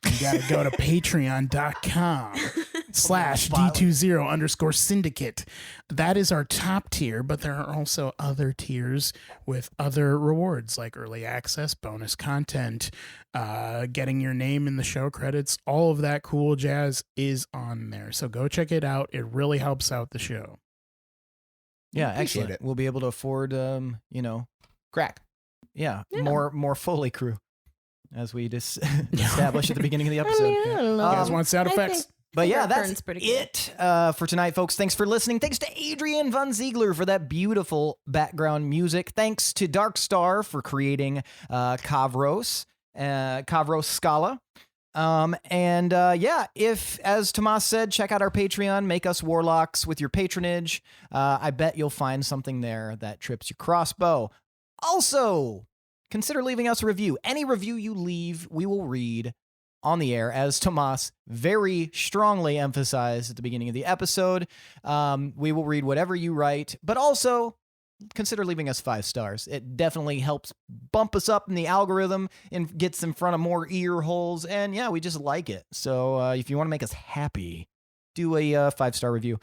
You got to go to patreon.com/D20_syndicate. That is our top tier, but there are also other tiers with other rewards like early access, bonus content, getting your name in the show credits. All of that cool jazz is on there. So go check it out. It really helps out the show. Yeah, Appreciate excellent. it. We'll be able to afford, Crack. yeah, Yeah. more Foley crew, as we just established at the beginning of the episode. I don't know. You guys want sound I effects? think- But yeah, Our that's turn's pretty good. it for tonight, folks. Thanks for listening. Thanks to Adrian Von Ziegler for that beautiful background music. Thanks to Darkstar for creating Kavros Scala. If, as Tomas said, check out our Patreon, make us warlocks with your patronage. I bet you'll find something there that trips your crossbow. Also, consider leaving us a review. Any review you leave, we will read on the air, as Tomas very strongly emphasized at the beginning of the episode. We will read whatever you write, but also consider leaving us 5 stars. It definitely helps bump us up in the algorithm and gets in front of more ear holes. And yeah, we just like it. So if you want to make us happy, do a 5-star review.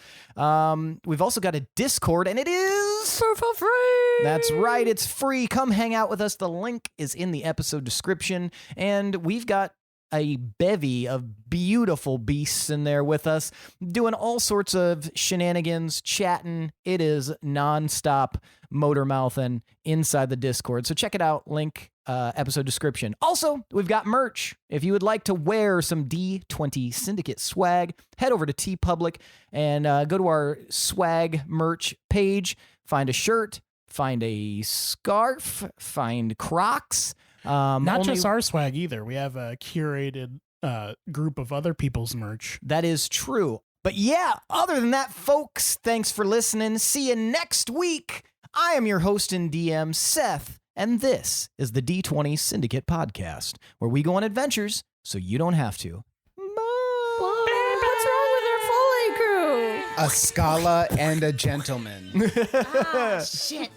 We've also got a Discord, and it is For free. That's right. It's free. Come hang out with us. The link is in the episode description. And we've got a bevy of beautiful beasts in there with us, doing all sorts of shenanigans, chatting. It is nonstop motor mouthing inside the Discord. So check it out. Link, episode description. Also, we've got merch. If you would like to wear some D20 Syndicate swag, head over to TeePublic and go to our swag merch page. Find a shirt, find a scarf, find Crocs. Not just our swag either. We have a curated group of other people's merch. That is true. But yeah, other than that, folks, thanks for listening. See you next week. I am your host and DM, Seth, and this is the D20 Syndicate podcast, where we go on adventures so you don't have to. What's wrong with our Foley crew? A Scala and a gentleman. Shit.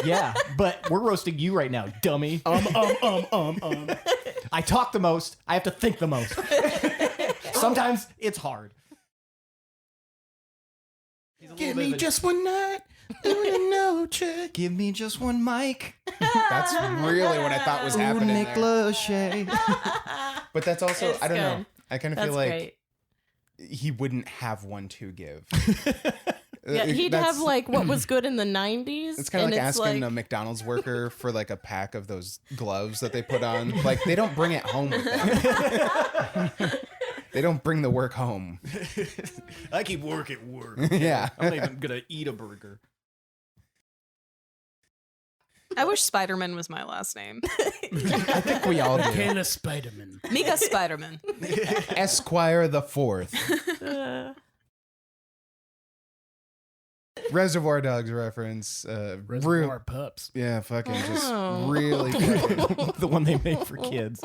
Yeah, but we're roasting you right now, dummy. I talk the most. I have to think the most. Sometimes it's hard. Give me just one night. No check. Give me just one mic. That's really what I thought was happening Nick there. Lachey. But that's also, It's I don't know. good. I kind of That's feel like great. he wouldn't have one to give. Yeah, he'd That's- have like what was good in the 90s. It's kind of and like asking like, a McDonald's worker for like a pack of those gloves that they put on. Like they don't bring it home with them. They don't bring the work home. I keep work at work. Yeah. I'm not even going to eat a burger. I wish Spider-Man was my last name. I think we all do. Michaela Spider-Man. Mika Spider-Man. Esquire the Fourth. Reservoir Dogs reference. Reservoir Pups. Yeah, fucking just Oh. really fucking. The one they made for kids.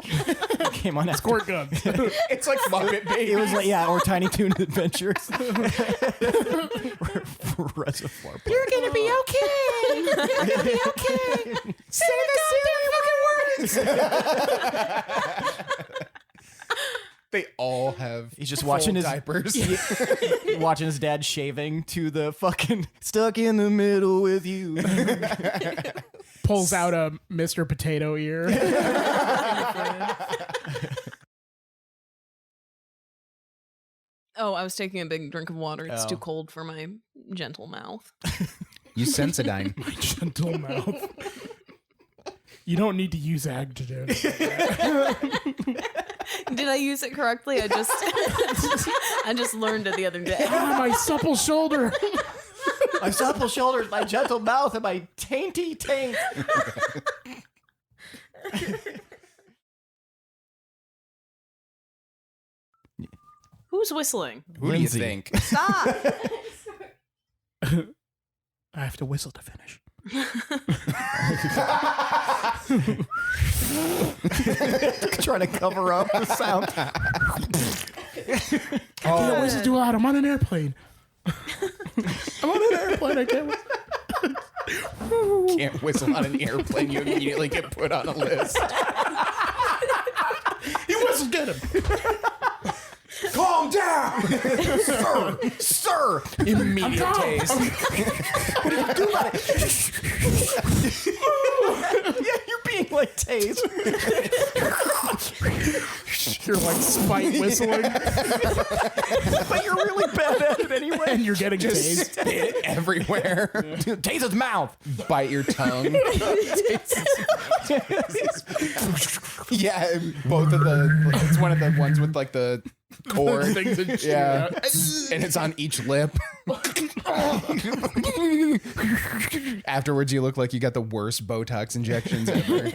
Came on after. Squirt guns. It's like Muppet Baby. It was like, yeah, or Tiny Toon Adventures. Reservoir. You're gonna be okay. You're gonna be okay. Say the silly fucking words. They all have. He's just full watching his diapers. watching his dad shaving to the fucking stuck in the middle with you. Pulls out a Mr. Potato ear. Oh, I was taking a big drink of water. It's Oh. too cold for my gentle mouth. You Sensodyne. My gentle mouth. You don't need to use adjectives. Did I use it correctly? I just I just learned it the other day. Ah, my supple shoulder. My supple shoulders, my gentle mouth, and my tainty taint. Who's whistling? Who do you Lindsey. think? Stop! I have to whistle to finish. Trying to cover up the sound. I can't whistle too loud. I'm on an airplane. I'm on an airplane. I can't whistle. Can't whistle on an airplane. You immediately get put on a list. He whistled, get him. Calm down, sir. Immediate taste. What do you do about it? Yeah, you're being like like tase. You're like spite whistling, But you're really bad at it anyway. and you're getting tased. Spit everywhere. Tase his mouth. Bite your tongue. Yeah, both of the. It's one of the ones with like the cord. Things that shoot Yeah, out. and it's on each lip. Afterwards, you look like you got the worst Botox injections ever.